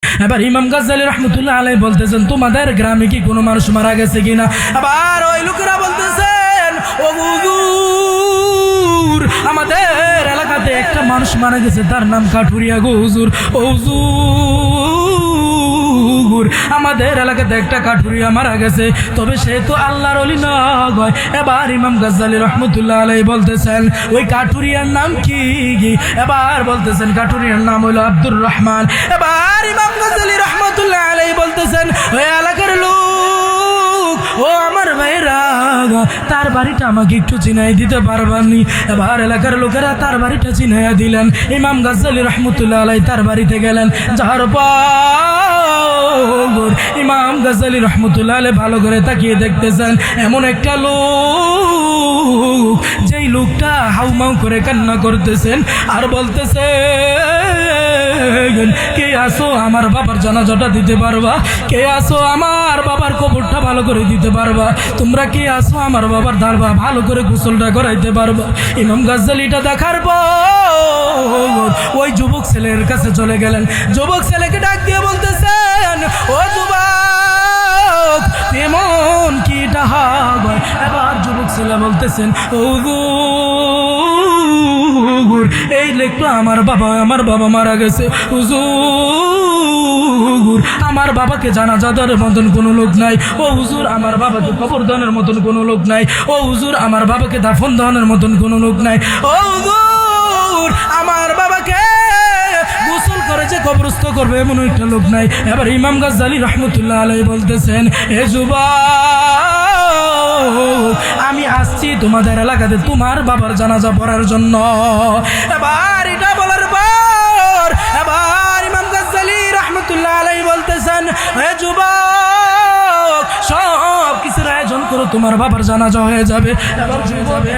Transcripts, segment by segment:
এবার ইমাম গাজ্জালী রাহমাতুল্লাহ আলাইহি বলতেছেন, তোমাদের গ্রামে কি কোনো মানুষ মারা গেছে কিনা? আবার ওই লোকেরা বলতেছেন, ও হুজুর, আমাদের এলাকাতে একটা মানুষ মারা গেছে, তার নাম কাঠুরিয়া গো হুজুর। ও হুজুর, আমাদের এলাকাতে একটা কাঠুরিয়া মারা গেছে, তবে সে তো আল্লাহর ওলি নয়। এবার ইমাম গাজ্জালী রাহমাতুল্লাহ আলাইহি বলতেছেন, ওই কাঠুরিয়ার নাম কি? এবার বলতেছেন কাঠুরিয়ার নাম হলো আব্দুর রহমান। এবার ইমাম গাজ্জালী রাহমাতুল্লাহ আলাইহি বলতেছেন, ওই এলাকার লোক, ও আমার ভাইরা, তার বাড়িটা আমাকে একটু চিনাই দিতে পারবানি? এবার এলাকার লোকেরা তার বাড়িটা চিনাইয়া দিলেন। ইমাম গাজ্জালী রাহমাতুল্লাহ আলাইহি তার বাড়িতে গেলেন। যাওয়ার পর ইমাম গাজ্জালী রাহমাতুল্লাহ আলাইহি ভালো করে তাকিয়ে দেখতেছেন, এমন একটা লোক, যেই লোকটা হাউমাউ করে কান্না করতেছেন আর বলতেছেন, কে আসো আমার বাবার জানাজাটা দিতে পারবা? কে আসো আমার বাবার কবরটা ভালো করে দিতে পারবা? তোমরা কে আসো আমার বাবার ধারবা ভালো করে গোসলটা করাইতে পারবা? ইমাম গাজ্জালীটা দেখার পর ওই যুবক ছেলের কাছে চলে গেলেন। যুবক ছেলেকে ডাক দিয়ে বলতেছেন, ও যুবক, এমন কি এটা হয়? এবার যুবক ছেলে বলতেছেন, ও হুজুর, এই লেখটো আমার বাবা মারা গেছে হুজুর। আমার বাবাকে জানাজা দেওয়ার মতন কোনো লোক নাই। ও হুজুর, আমার বাবাকে কবর দেওয়ার মতন কোনো লোক নাই। ও হুজুর, আমার বাবাকে দাফন দেওয়ানোর মতন কোনো লোক নাই। ও হুজুর, আমার বাবাকে গোসল করে যে কবরস্থ করবে এমন একটা লোক নাই। এবার ইমাম গাজ্জালী রাহমাতুল্লাহ আলাইহি বলতেছেন, এ যুবক, আমি আসছি তোমাদের এলাকাতে তোমার বাবার জানাজা পড়ার জন্য। এবার এটা বলার পর এবার ইমাম গাজ্জালী রাহমাতুল্লাহ আলাইহি বলতেছেন, এ যুবক, সব কিছুর আয়োজন করো, তোমার বাবার জানাজা হয়ে যাবে।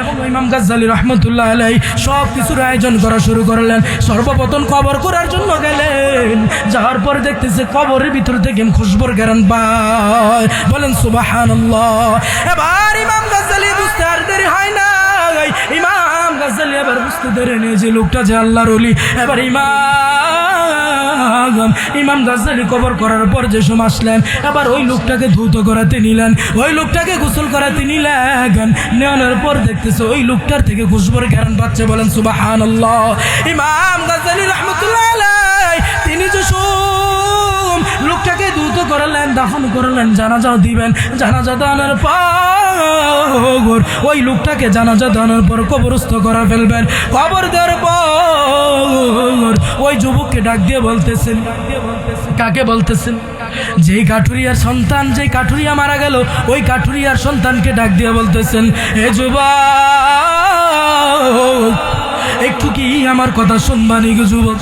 এবং ইমাম গাজ্জালী রাহমাতুল্লাহ আলাইহি সব কিছুর আয়োজন করা শুরু করলেন। সর্বপ্রথম কবর করার জন্য গেলেন। যাওয়ার পর দেখতেছে কবরের ভিতর থেকে খুশবুর ঘ্রাণ পায়। বলেন সুবহানাল্লাহ। এবার ইমাম গাজ্জালী বুঝতে আর দেরি হয় না। ইমাম গাজ্জালী এবার বুঝতে দেরি নেই যে লোকটা যে আল্লাহর ওলি। এবার ইমাম গাজ্জালী কবর করার পর যে সময় আসলেন, এবার ওই লোকটাকে ধৌত করাতে নিলেন, ওই লোকটাকে গোসল করাতে নিলেন। নেওয়ানোর পর দেখতেছে ওই লোকটার থেকে খুশবুর ঘ্রাণ পাচ্ছে। বলেন সুবহানাল্লাহ। ইমাম গাজ্জালী রাহমাতুল্লাহ আলাইহি তিনি যে লোকটাকে ধৌত করালেন, দাফন করলেন, জানাজাও দিবেন। জানাজা দানের পর ওই লোকটাকে জানাজা দানের পর কবরস্থ করা ফেলবেন। কবর দেওয়ার পর ওই যুবককে ডাক দিয়ে বলতেছেন, কাকে বলতেছেন? যেই কাঠুরিয়ার সন্তান, যেই কাঠুরিয়া মারা গেল, ওই কাঠুরিয়ার সন্তানকে ডাক দিয়ে বলতেছেন, এ যুবক, একটু কি আমার কথা শুনবানি গো যুবক?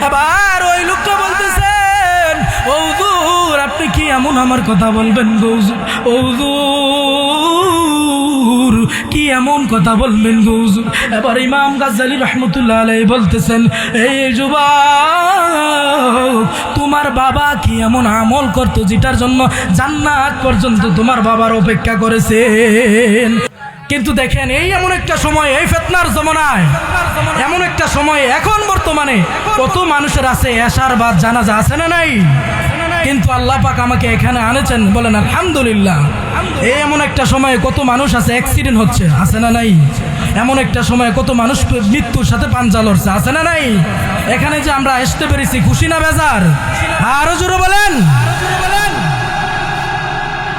এবার ওই লোকটা বলতেছেন, ও হুজুর, আপনি কি এমন আমার কথা বলবেন গো হুজুর? ও হুজুর, কি এমন কথা বলবেন গো হুজুর? এবার ইমাম গাজ্জালী রাহমাতুল্লাহ আলাইহি বলতেছেন, এই যুবক, তোমার বাবা কি এমন আমল করতো যেটার জন্য জান্নাত পর্যন্ত তোমার বাবার অপেক্ষা করেছেন? কিন্তু দেখেন, এই এমন একটা সময়, এই ফিতনার জমানায়, এমন একটা সময় এখন বর্তমানে কত মানুষের আছে এশার বাদ জানাজা, আছে না নাই? কিন্তু আল্লাহ পাক আমাকে এখানে আনেছেন, বলেন আলহামদুলিল্লাহ। এই এমন একটা সময়ে কত মানুষ আছে অ্যাক্সিডেন্ট হচ্ছে, আছে না নাই? এমন একটা সময় কত মানুষ মৃত্যুর সাথে পাঞ্জা লড়ছে, আছে না নাই? এখানে যে আমরা আসতে পেরেছি, খুশি না বেজার? আরো জোরে বলেন।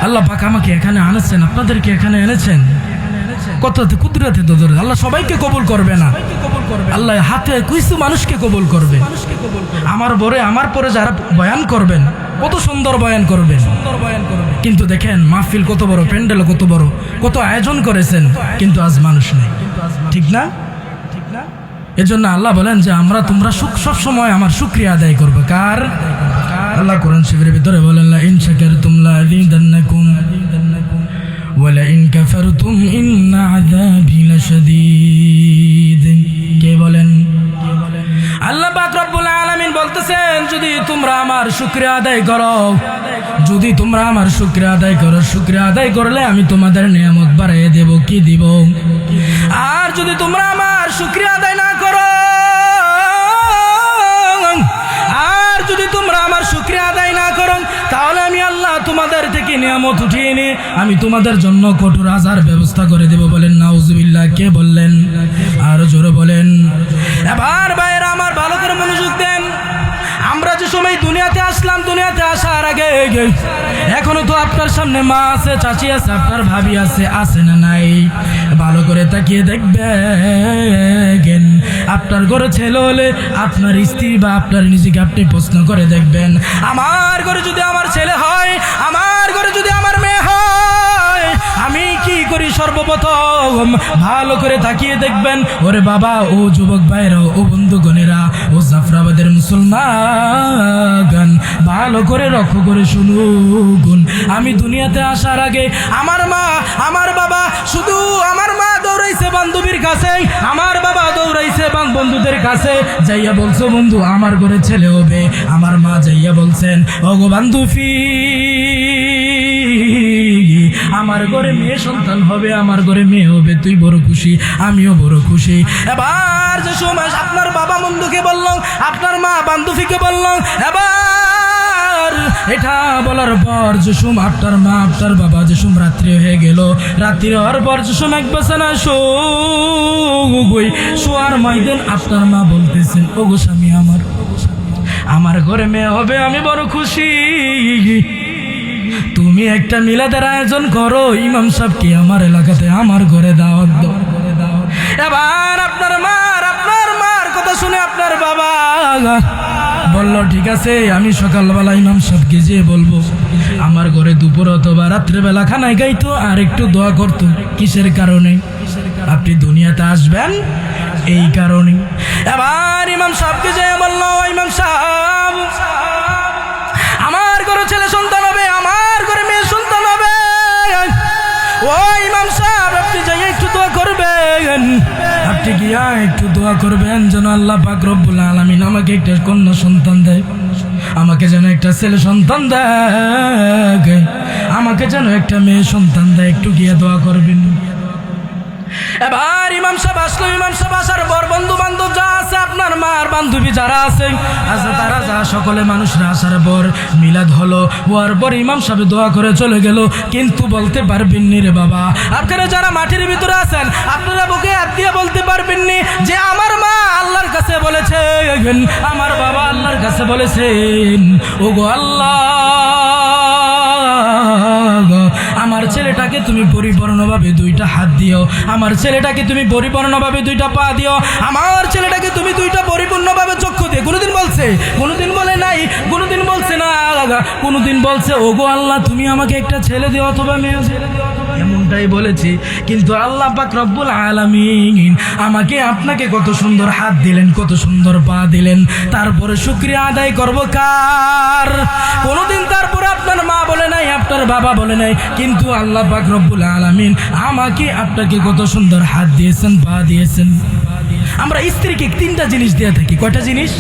আল্লাহ পাক আমাকে এখানে আনেছেন, আপনাদেরকে এখানে এনেছেন। কত কুদরতে দোদর, আল্লাহ সবাইকে কবুল করবে না। আল্লাহ হাতে কিছু মানুষকে কবুল করবে। আমার পরে যারা বয়ান করবেন, কত সুন্দর বয়ান করবেন, কিন্তু দেখেন মাহফিল কত বড়, প্যান্ডেল কত বড়, কত আয়োজন করেছেন, কিন্তু আজ মানুষ নেই। ঠিক না? এজন্য আল্লাহ বলেন যে তোমরা সব সময় আমার শুকরিয়া আদায় করবে। কার? আল্লাহ কোরআন শরীফের ভিতরে বলেন, লা ইন শাকারতুম লা আযীদান্নাকুম ওয়ালা ইন কাফারতুম ইন্না আযাবি লাশাদীদ। কে বলেন? আল্লাহ পাক রব্বুল আলামিন বলতেছেন, যদি তোমরা আমার শুকরিয়া আদায় করো, যদি তোমরা আমার শুকরিয়া আদায় করো, শুকরিয়া আদায় করলে আমি তোমাদের নিয়ামত বাড়াইয়ে দেব। কি দিব? আর যদি তোমরা আমার শুকরিয়া আদায় না করো, আর যদি তোমরা আমার শুকরিয়া আদায় না করো, তাহলে আমি আল্লাহ তোমাদের থেকে নিয়ামত উঠিয়ে নিয়ে আমি তোমাদের জন্য কঠোর আযার ব্যবস্থা করে দেব। বলেন নাউজুবিল্লাহ। কে বললেন? আর জোরে বলেন। এবার ভাইয়েরা আমার ভালো করে মনোযোগ দেন। আমরা যে সময় দুনিয়াতে আসলাম, দুনিয়াতে আসার আগে এখনো তো আপনার সামনে মা আছে, চাচি আছে, আপনার ভাবি আছে, আছে না নাই? ভালো করে তাকিয়ে দেখবেন। আপনার ঘরে ছেলে হলে আপনার স্ত্রী বা আপনার নিজেকে আপনি প্রশ্ন করে দেখবেন, আমার ঘরে যদি আমার ছেলে হয়, আমার ঘরে যদি আমার মেয়ে হয়, আমি কি করি? সর্বপ্রথম ভালো করে তাকিয়ে দেখবেন। ওরে বাবা, ও যুবক ভাইরা, ও বন্ধুগণেরা, ও জাফরাবাদের মুসলমান, ভালো করে লক্ষ্য করে শুনুন। আমি দুনিয়াতে আসার আগে আমার মা, আমার বাবা, শুধু আমার মা দৌড়াইছে বান্ধবীর কাছে, আমার বাবা দৌড়াইছে বন্ধুদের কাছে, যাইয়া বলছো বন্ধু আমার ঘরে ছেলে হবে। আমার মা যাইয়া বলছেন, ওগো বান্ধবী, আমার ঘরে মেয়ে সন্তান হবে, আমার ঘরে মেয়ে হবে। তুই বড় খুশি, আমিও বড় খুশি। এবার যে সময় আপনার বাবা বন্ধুকে বলল, আপনার মা বান্ধবীকে বলল, এবার এটা বলার পর যে সময় আপনার মা আপনার বাবা যে সময় রাত্রি হয়ে গেল, রাত্রি হওয়ার পর যে সময় এক বেছানা শোয়ার ময়দান আপনার মা বলতেছেন, ওগো স্বামী আমার ঘরে মেয়ে হবে, আমি বড় খুশি। তুমি একটা মিলাদের আয়োজন করো, ইমাম সাহেবকে আমার এলাকাতে আমার ঘরে দাওয়াত দাও। এবার আপনার মার কথা শুনে আপনার বাবা বলল, ঠিক আছে, আমি সকালবেলা ইমাম সাহেবকে যেয়ে বলবো আমার ঘরে দুপুর অথবা রাত্রেবেলা খানায় গাইতো আর একটু দোয়া করতো। কিসের কারণে? আপনি দুনিয়াতে আসবেন এই কারণে। এবার ইমাম সাহেবকে যেয়ে বলল, ইমাম সাহেব, আমার ঘরে ছেলে সন্তান হবে, আমার ঘরে মেয়ে সন্তান হবে। ও ইমাম সাহেব, আপনি যাই একটু দোয়া করবেন, আপনি গিয়া একটু দোয়া করবেন যেন আল্লাহ পাক রব্বুল আলামিন আমাকে একটা কন্যা সন্তান দেয়, আমাকে যেন একটা ছেলে সন্তান দেয়, আমাকে যেন একটা মেয়ে সন্তান দেয়। একটু গিয়ে দোয়া করবেন। এবার ইমাম সাহেব আসলো। ইমাম সাহেব আসার পর বন্ধু বান্ধব যা আছে, আপনার মার বান্ধবী যারা আছে তারা যা সকলে মানুষরা আসার পর মিলাদ হলো। হওয়ার পর ইমাম সাহেব দোয়া করে চলে গেল। কিন্তু বলতে পারবেন নি রে বাবা, আপনারা যারা মাটির ভিতরে আছেন, আপনারা বুকে হাত দিয়ে বলতে পারবেন নি যে আমার মা আল্লাহর কাছে বলেছেন, আমার বাবা আল্লাহর কাছে বলেছেন, ওগো আল্লাহ, আমার ছেলেটাকে তুমি পরিপূর্ণভাবে দুইটা হাত দিও, আমার ছেলেটাকে তুমি পরিপূর্ণভাবে দুইটা পা দিও, আমার ছেলেটাকে তুমি দুইটা পরিপূর্ণভাবে চক্ষু দিও। কোনোদিন বলছে? কোনোদিন বলে নাই। কোনোদিন বলছে না। কোনোদিন বলছে, ওগো আল্লাহ, তুমি আমাকে একটা ছেলে দিও অথবা মেয়ে ছেলে দিও, এমনটাই বলেছি। কিন্তু আল্লাহ পাক রব্বুল আলামিন আমাকে আপনাকে কত সুন্দর হাত দিলেন, কত সুন্দর পা দিলেন, তারপরে শুকরিয়া আদায় করব কার? কোনোদিন তারপরে আপনার মা বলে নাই, আপনার বাবা বলে নাই, কিন্তু আল্লাহ পাক রব্বুল আলামিন আমাকে আপনাকে কত সুন্দর হাত দিয়েছেন, পা দিয়েছেন। আমরা স্ত্রীকে তিনটা জিনিস দিয়ে থাকি। কয়টা জিনিস?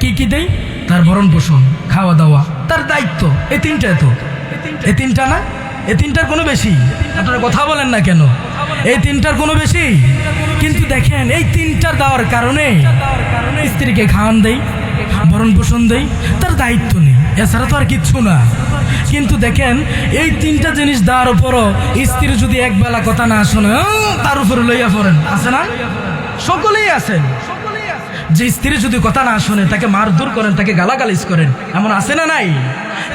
কি কি দেই? তার ভরণ পোষণ, খাওয়া দাওয়া, তার দায়িত্ব। এই তিনটা তো, এই তিনটা না? এই তিনটার কোনো বেশি? আপনারা কথা বলেন না কেন? এই তিনটার কোনো বেশি? কিন্তু দেখেন, এই তিনটার দেওয়ার কারণে স্ত্রীকে খাওয়ান দেই, ভরণ পোষণ দেই, তার দায়িত্ব নেই, এছাড়া তো আর কিচ্ছু না। কিন্তু দেখেন, এই তিনটা জিনিস দেওয়ার উপরও স্ত্রী যদি একবেলা কথা না শোনে, তার উপরে লইয়া পড়েন। আছে না? সকলেই আছেন। যে স্ত্রী যদি কথা না শোনে, তাকে মারধর করেন, তাকে গালাগালিজ করেন, এমন আছে না নাই?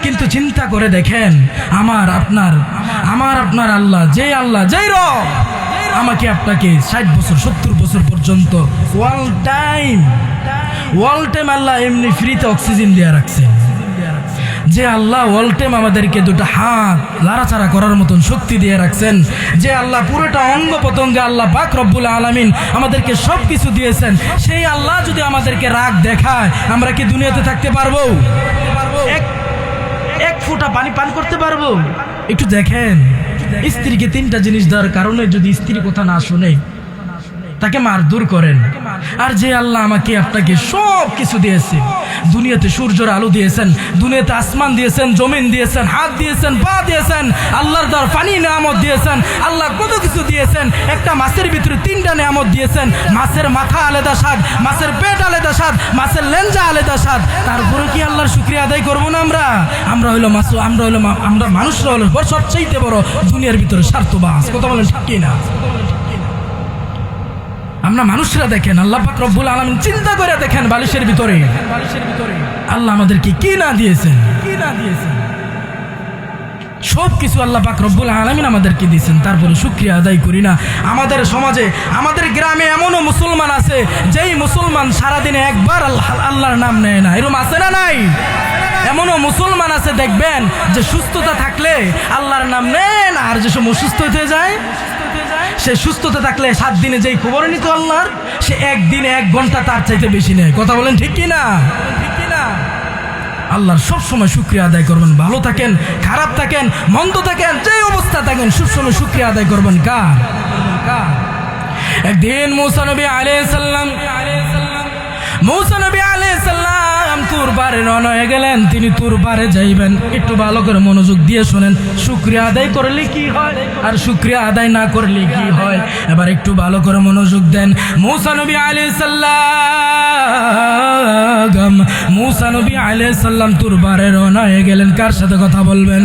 কিন্তু চিন্তা করে দেখেন, আমার আপনার আল্লাহ, যেই রব আমাকে আপনাকে 60 বছর 70 বছর পর্যন্ত ওয়াল টাইম আল্লাহ এমনি ফ্রিতে অক্সিজেন দিয়ে রাখছে। যে আল্লাহ অল টাইম আমাদেরকে দুটো হাত লাড়াচাড়া করার মতন শক্তি দিয়ে রাখছেন, যে আল্লাহ পুরোটা অঙ্গ প্রত্যঙ্গে আল্লাহ পাক রব্বুল আলামিন আমাদেরকে সব কিছু দিয়েছেন, সেই আল্লাহ যদি আমাদেরকে রাগ দেখায়, আমরা কি দুনিয়াতে থাকতে পারবো? এক ফোঁটা পানি পান করতে পারবো? একটু দেখেন, স্ত্রীকে তিনটা জিনিস দেওয়ার কারণে যদি স্ত্রী কথা না শুনে, তাকে মারধর করেন, আর যে আল্লাহ আমাকে আপনাকে সব কিছু দিয়েছে, দুনিয়াতে সূর্যের আলো দিয়েছেন, দুনিয়াতে আসমান দিয়েছেন, জমিন দিয়েছেন, হাত দিয়েছেন, পা দিয়েছেন, আল্লাহর দ্বার পানি নিয়ামত দিয়েছেন, আল্লাহ কত কিছু দিয়েছেন। একটা মাছের ভিতরে 3টা নিয়ামত দিয়েছেন, মাছের মাথা আলাদা স্বাদ, মাছের পেট আলাদা স্বাদ, মাছের লেঞ্জা আলাদা স্বাদ। তারপরে কি আল্লাহর শুকরিয়া আদায় করবো না? আমরা হইলো আমরা মানুষরা হলো সবচাইতে বড় দুনিয়ার ভিতরে স্বার্থবাজ। কথা বলেন ঠিক কি না? আমরা মানুষরা দেখেন, আল্লাহ পাক রব্বুল আলামিন চিন্তা করে দেখেন বালিশের ভিতরে আল্লাহ আমাদেরকে কি না দিয়েছেন, সব কিছু আল্লাহ পাক রব্বুল আলামিন আমাদেরকে দিয়েছেন, তারপরে শুকরিয়া আদায় করি না। আমাদের সমাজে, আমাদের গ্রামে এমনও মুসলমান আছে যেই মুসলমান সারাদিনে একবার আল্লাহর নাম নেয় না। এরকম আছে না নাই? এমনও মুসলমান আছে দেখবেন যে সুস্থতা থাকলে আল্লাহর নাম নেন, আর যে সময় অসুস্থ হতে যায়, সে সুস্থতা থাকলে 7 দিনে যেই খবর নিত আল্লাহর, সে একদিনে 1 ঘন্টা তার চাইতে বেশি নেয়। কথা বলেন ঠিক কি না? আল্লাহর সব সময় শুকরিয়া আদায় করবেন। ভালো থাকেন, খারাপ থাকেন, মন্দ থাকেন, যে অবস্থা থাকেন, সব সময় শুকরিয়া আদায় করবেন। কার? একদিন মুসা নবী আলাইহিস সালাম তুর পারে রওনা হয়ে গেলেন। তিনি তুর পারে যাইবেন। একটু ভালো করে মনোযোগ দিয়ে শোনেন, শুকরিয়া আদায় করলে কি হয় আর শুকরিয়া আদায় না করলে কি হয়। এবার একটু ভালো করে মনোযোগ দেন। মুসা নবী আলাইহিস সালাম তুর পারে রওনা হয়ে গেলেন। কার সাথে কথা বলবেন?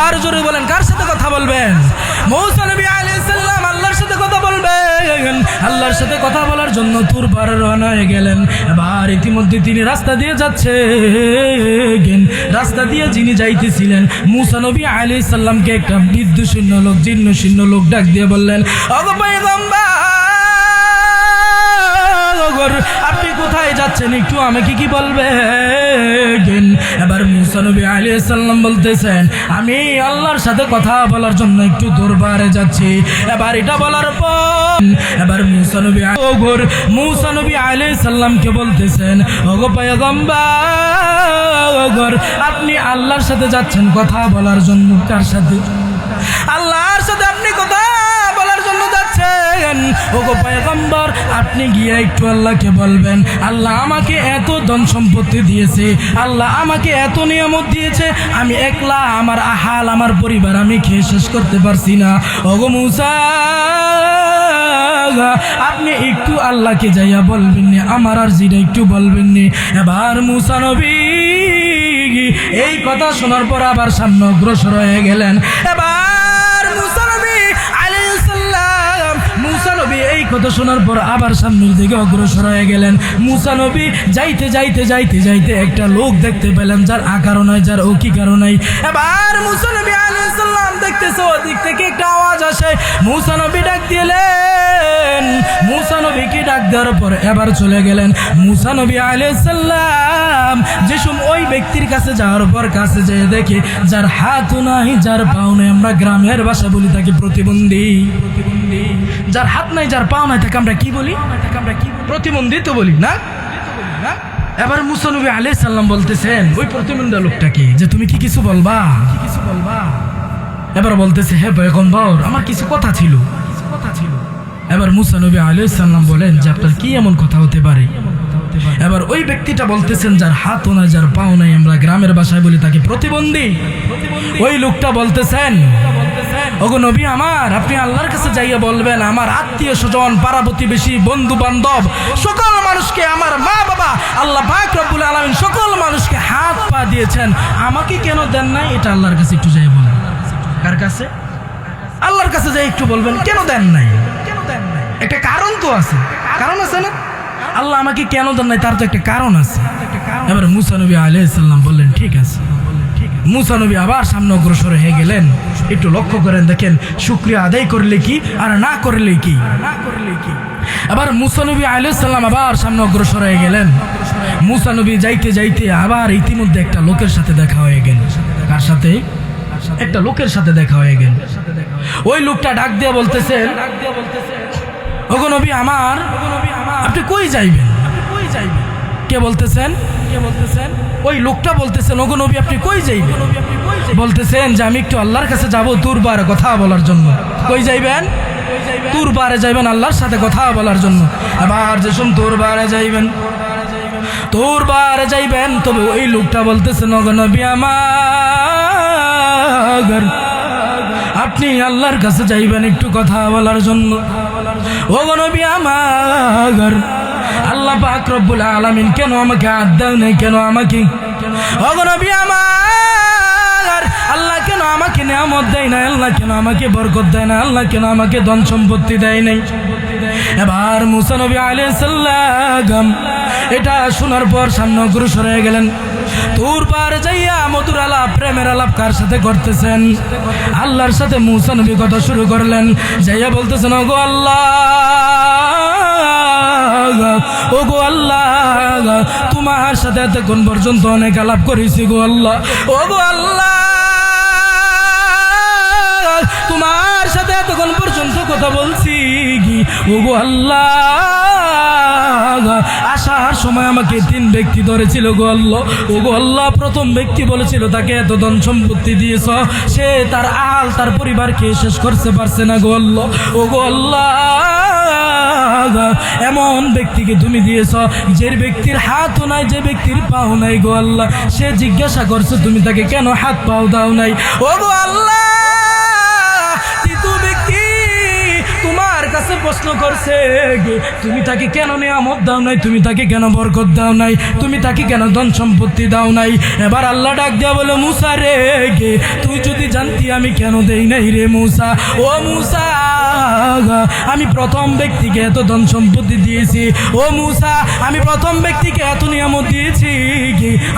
আর জোরে বলেন, কার সাথে কথা বলবেন? মুসা নবী আলাইহিস সালাম আল্লাহর সাথে কথা বলবেন। আল্লাহর সাথে কথা বলার জন্য তুর পারে রওনা হয়ে গেলেন। এবার ইতিমধ্যে তিনি রাস্তা দিয়ে যাচ্ছেন। রাস্তা দিয়ে যিনি যাইতেছিলেন, মুসা নবী আলাইহিস সালামকে একটা বৃদ্ধ শূন্য লোক, জীর্ণ শূন্য লোক ডাক দিয়ে বললেন, ওগো পয়গম্বর, আপনি কোথায় যাচ্ছেন? একটু আমাকে কি বলবেন? এবার মুসা নবী আলাইহিস সালাম বলতেছেন, আমি আল্লাহর সাথে কথা বলার জন্য একটু দরবারে যাচ্ছি। এবার এটা বলার পর এবার মুসা নবী আলাইহিস সালামকে বলতেছেন, ওগো পয়গম্বর, আপনি আল্লাহর সাথে যাচ্ছেন কথা বলার জন্য। কার সাথে? আল্লাহর সাথে আপনি কথা বলার জন্য যাচ্ছেন। ওগো পয়গম্বর, আপনি গিয়ে একটু আল্লাহকে বলবেন, আল্লাহ আমাকে এত ধন সম্পত্তি দিয়েছে, আল্লাহ আমাকে এত নিয়ামত দিয়েছে, আমি একলা আমার আহাল, আমার পরিবার আমি খেয়ে শেষ করতে পারছি না। ওগো মুসা, আপনি একটু আল্লাহকে যাইয়া বলবেন নি, আমার আর জিরা একটু বলবেন নি। এবার মুসা নবী এই কথা শোনার পর আবার সামনে অগ্রসর হয়ে গেলেন। এবার মুসা নবী এই কথা শোনার পর আবার সামনের দিকে অগ্রসর হয়ে গেলেন। মুসা নবী যাইতে যাইতে যাইতে যাইতে একটা লোক দেখতে পেলেন, যার আকারও নাই, যার অকিকারও নাই। এবার মুসা নবী আলাইহিস সালাম দেখতেছে ওদিক থেকে একটা আওয়াজ আসে। মুসা নবী ডাক দিলেন। মুসা নবীকে ডাক দেওয়ার পর এবার চলে গেলেন। মুসা নবী আলাইহিস সালাম যে সময় ওই ব্যক্তির কাছে যাওয়ার পর কাছে যেয়ে দেখে যার হাতও নাই, যার পাও নাই, আমরা গ্রামের ভাষা বলি তাকে প্রতিবন্ধী। যার হাত নাই, যার পাও নাই, তাকে আমরা কি বলি? প্রতিবন্ধী তো বলি না? এবার মুসা নবী আলাইহিস সালাম বলতেছেন ওই প্রতিবন্ধী লোকটাকে যে তুমি কি কিছু বলবা? এবার বলতেছে, হে পয়গম্বর, আমার কিছু কথা ছিল। এবার মুসা নবী আলাইহিস সালাম বলেন যে আপনার কি এমন কথা হতে পারে? এবার ওই ব্যক্তিটা বলতেছেন যার হাতও নাই, যার পাও নাই, আমরা গ্রামের ভাষায় বলি তাকে প্রতিবন্ধী। ওই লোকটা বলতেছেন, ওগো নবী আমার, আপনি আল্লাহর কাছে যাইয়া বলবেন, আমার আত্মীয় স্বজন, পাড়া প্রতিবেশী, বন্ধু বান্ধব, সকল মানুষকে, আমার মা বাবা, আল্লাহ পাক রব্বুল আলামিন সকল মানুষকে হাত পা দিয়েছেন, আমাকে কেন দেন নাই? এটা আল্লাহর কাছে একটু যাই বলেন। কার কাছে? আল্লাহর কাছে যাই একটু বলবেন কেন দেন নাই। একটা কারণ তো আছে, কারণ আছে না? আল্লাহ আমাকে কেন দেন নাই, তার তো একটা কারণ আছে। এবার মুসা নবী আলাইহিস সালাম বললেন, ঠিক আছে। মুসা নবী আবার সামনে অগ্রসর হয়ে গেলেন। একটু লক্ষ্য করেন, দেখেন শুকরিয়া আদায় করলে কি আর না করলে কি। আবার মুসা নবী আলাইহিস সালাম আবার সামনে অগ্রসর হয়ে গেলেন। মুসা নবী যাইতে যাইতে আবার ইতিমধ্যে একটা লোকের সাথে দেখা হয়ে গেল। কার সাথে? একটা লোকের সাথে দেখা হয়ে গেল। ওই লোকটা ডাক দিয়ে বলতেছেন, ওগো নবী আমার, আপনি কই যাইবেন? কে বলতেছেন? ওই লোকটা বলতেছেন, ওগো নবী আপনি কই যাইবেন? বলতেছেন যে আমি একটু আল্লাহর কাছে যাবো দরবারে কথা বলার জন্য। কই যাইবেন? তুর পারে যাইবেন আল্লাহর সাথে কথা বলার জন্য। এবার যেসব তুর পারে যাইবেন, তোর বার যাইবেন, তবে ওই লোকটা বলতেছে নগো নবী আমার, আপনি আল্লাহর কাছে যাইবেন একটু কথা বলার জন্য। ও গো নবী আমার, আল্লাহ পাক রব্বুল আলামিন কেন আমাকে আদেশ নেই, কেন আমাকে, ও গো নবী আমার, আল্লাহ কেন আমাকে নিয়ামত দেয় না, আল্লাহ কেন আমাকে বরকত দেয় না, আল্লাহ কেন আমাকে ধন সম্পত্তি দেয় নাই। এবার মুসা নবী আলাইহিস সালাম এটা শোনার পর সামনে অগ্রসর হয়ে গেলেন। তুর পার যাইয়া মধুর আলাপ, প্রেমের আলাপ কার সাথে করতেছেন? আল্লাহর সাথে মুসা নবী কথা শুরু করলেন। যাইয়া বলতেছেন ওগো আল্লাহ, ওগো আল্লাহ, তোমার সাথে এতক্ষণ পর্যন্ত অনেক আলাপ করেছি গো আল্লাহ। ওগো আল্লাহ, তোমার সাথে এতক্ষণ পর্যন্ত কথা বলছি কি ওগো আল্লাহ, আসার সময় আমাকে 3 ব্যক্তি ধরেছিল গো আল্লাহ। ওগো আল্লাহ, প্রথম ব্যক্তি বলেছিল তাকে এত ধন সম্পত্তি দিয়েছ, সে তার আল তার পরিবারকে শেষ করতে পারছে না গো আল্লাহ। ওগো আল্লাহ, এমন ব্যক্তিকে তুমি দিয়েছ যে ব্যক্তির হাতও নাই, যে ব্যক্তির পাও নাই গো আল্লাহ। সে জিজ্ঞাসা করছে তুমি তাকে কেন হাত পাও দাও নাই। ওগো আল্লাহ, তোমার কাছে প্রশ্ন করছে তুমি তাকে কেন নিয়ামত দাও নাই, তুমি তাকে কেন বরকত দাও নাই, তুমি তাকে কেন ধন সম্পত্তি দাও নাই। এবার আল্লাহ ডাক দিয়া বলে মুসা রে, তুই যদি জানতি আমি কেন দেই নাই রে মুসা। ও মুসা, আমি প্রথম ব্যক্তিকে এত ধন সম্পত্তি দিয়েছি। ও মুসা, আমি প্রথম ব্যক্তিকে এত নিয়ামত দিয়েছি,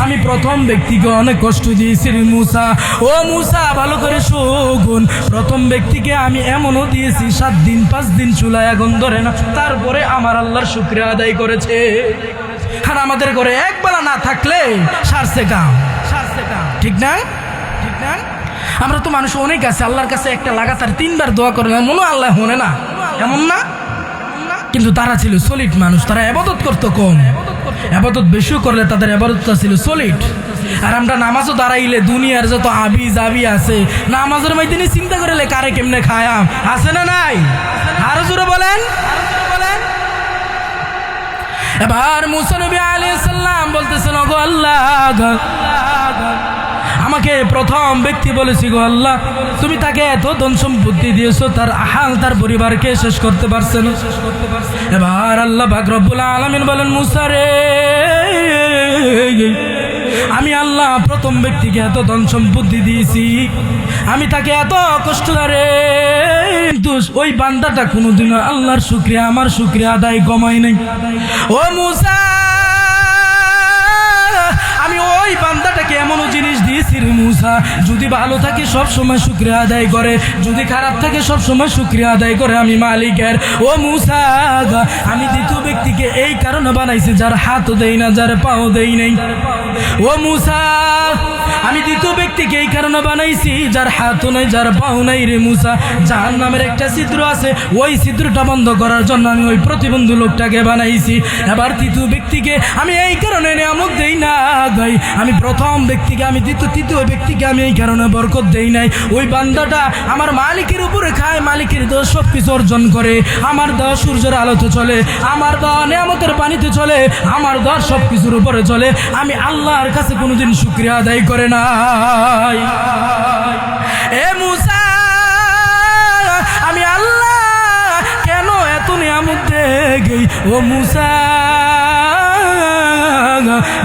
আমি প্রথম ব্যক্তিকে অনেক কষ্ট দিয়েছি রে মুসা। ও মুসা, ভালো করে শোন, প্রথম ব্যক্তিকে আমি এমনও দিয়েছি 7 দিন 5 দিন চুলায় আগুন ধরে না, তারপরে আমার আল্লাহর শুকরিয়া আদায় করেছে। আর আমাদের ঘরে একবেলা না থাকলে সারছে কাম, ঠিক না? ঠিক না? আমরা তো মানুষ অনেক আছে, আল্লাহর কাছে একটা লাগাতার 3 বার দোয়া করে মনে আল্লাহ হনে না, এমন না? কিন্তু তারা ছিল সলিড মানুষ, তারা ইবাদত করতো কম, ইবাদত বেশি করলে তাদের ইবাদতটা ছিল সলিড। আর আমরা নামাজও দাঁড়াইলে দুনিয়ার যত আবি জাবি আছে, নামাজের মধ্যে চিন্তা করলে কারে কেমনে খায়াম, আছে না নাই? আরো জোরে বলেন। এবার মুসা নবী আলাইহিস সালাম বলতেছেন ওগো আল্লাহ, আমাকে প্রথম ব্যক্তি বলেছি গো আল্লাহ, তুমি তাকে এত ধন সম্পত্তি দিয়েছো, তার আহাল তার পরিবারকে শেষ করতে পারছে না। এবার আল্লাহ পাক রব্বুল আলামিন বলেন মুসা রে, আমি আল্লাহ প্রথম ব্যক্তিকে এত ধন সম্পত্তি দিয়েছি, আমি তাকে এত কষ্ট করে, কিন্তু ওই বান্দাটা কোনোদিনও আল্লাহর শুকরিয়া, আমার শুকরিয়া আদায় কমাই নাই। ও মুসা, আমি ওই বান্দাটাকে এমনও জিনিস দিয়েছি রে মুসা, যদি ভালো থাকে সব সময় শুকরিয়া আদায় করে, যদি খারাপ থাকে সব সময় শুকরিয়া আদায় করে আমি মালিকের। ও মুসা, আমি দ্বিতীয় ব্যক্তিকে এই কারণে বানাইছি যার হাতও দেই না, যার পাও দেই নাই। ও মুসা, আমি দ্বিতীয় ব্যক্তিকে এই কারণে বানাইছি যার হাতও নাই, যার পাও নাই রে মুসা। জাহান্নামের একটা ছিদ্র আছে, ওই ছিদ্রটা বন্ধ করার জন্য আমি ওই প্রতিবন্ধী লোকটাকে বানাইছি। এবার তৃতীয় ব্যক্তিকে আমি এই কারণে নিয়ামত দেই না ভাই, আমি প্রথম ব্যক্তিকে, আমি তৃতীয় ব্যক্তিকে আমি এই কারণে বরকত দেই নাই। ওই বান্দাটা আমার মালিকের উপরে খায়, মালিকের দেওয়া সব কিছু অর্জন করে, আমার দেওয়া সূর্যের আলোতে চলে, আমার দেওয়া নিয়ামতের পানিতে চলে, আমার দেওয়ার সব কিছুর উপরে চলে, আমি আল্লাহর কাছে কোনোদিন শুকরিয়া আদায় করে নাই। এ মুসা, আমি আল্লাহ কেন এত নিয়ামত দেই? ও মুসা,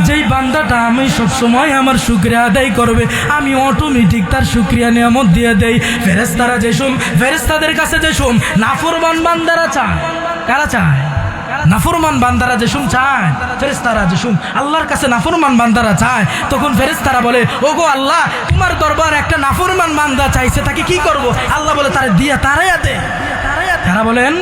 যেই বান্দাটা আমি সবসময় আমার শুকরিয়া আদায় করবে, আমি অটোমেটিক তার শুকরিয়া নিয়ামত দিয়ে দেই। ফেরেশতারা যেসব, ফেরেশতাদের কাছে যেসব নাফরমান বান্দারা চায়, কারা চায়? নাফরমান বান্দারা যেসব চায়, ফেরেশতারা যেসব আল্লাহর কাছে নাফরমান বান্দারা চায়, তখন ফেরেশতারা বলে ওগো আল্লাহ, তোমার দরবার একটা নাফরমান বান্দা চাইছে, তাকে কি করব? আল্লাহ বলে তারে দিয়া তারাইয়া দে। তারা বলেন,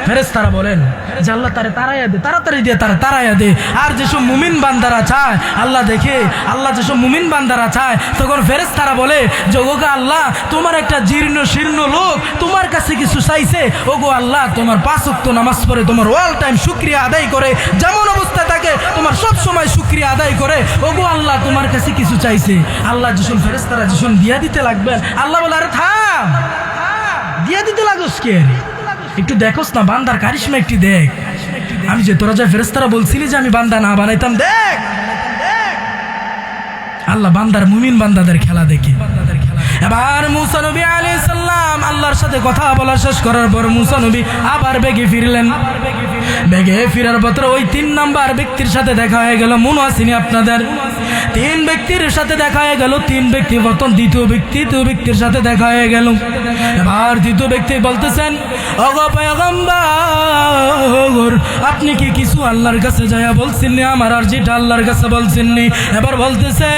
ফেরেশতারা বলেন যে আল্লাহ তারে তারাইয়া দে, তাড়াতাড়ি দিয়ে তারা তারাইয়া দে। আর যেসব মুমিন বান্দারা চায়, আল্লাহ দেখে, আল্লাহ যেসব মুমিন বান্দারা চায়, তখন ফেরেশতারা বলে যে ওগো আল্লাহ, তোমার একটা জীর্ণ শীর্ণ লোক তোমার কাছে কিছু চাইছে, ওগো আল্লাহ, তোমার 5 ওয়াক্ত নামাজ পড়ে, তোমার অল টাইম শুকরিয়া আদায় করে, যেমন অবস্থা থাকে তোমার সব সময় শুকরিয়া আদায় করে, ওগো আল্লাহ, তোমার কাছে কিছু চাইছে। আল্লাহ যেসব ফেরেশতারা যেসব দিয়া দিতে লাগবেন, আল্লাহ বলে আরে থাম, দিয়া দিতে লাগোস কে? একটু দেখোস না বান্দার কারিশমা একটু দেখ। আমি যে তোরা যা ফেরেশতারা বলছিলি যে আমি বান্দা না বানাইতাম, দেখ আল্লাহ বান্দার মুমিন বান্দাদের খেলা দেখি। এবার মুসা নবী আলাইহিস সালাম আল্লাহর সাথে কথা বলা শেষ করার পর মুসা নবী আবার বেগে ফিরলেন। বেগে ফিরার পত্র ওই 3 নাম্বার ব্যক্তির সাথে দেখা হয়ে গেল। মনে আসেনি আপনাদের? 3 ব্যক্তির সাথে দেখা হয়ে গেল। 3 ব্যক্তি প্রথম দ্বিতীয় ব্যক্তির সাথে দেখা হয়ে গেল। এবার দ্বিতীয় ব্যক্তি বলতেছেন, ওগো পয়গম্বর, আপনি কি কিছু আল্লাহর কাছে যায়া বলছেন না? আমার আরজিটা আল্লাহর কাছে বলছেন নি? এবার বলতেছে,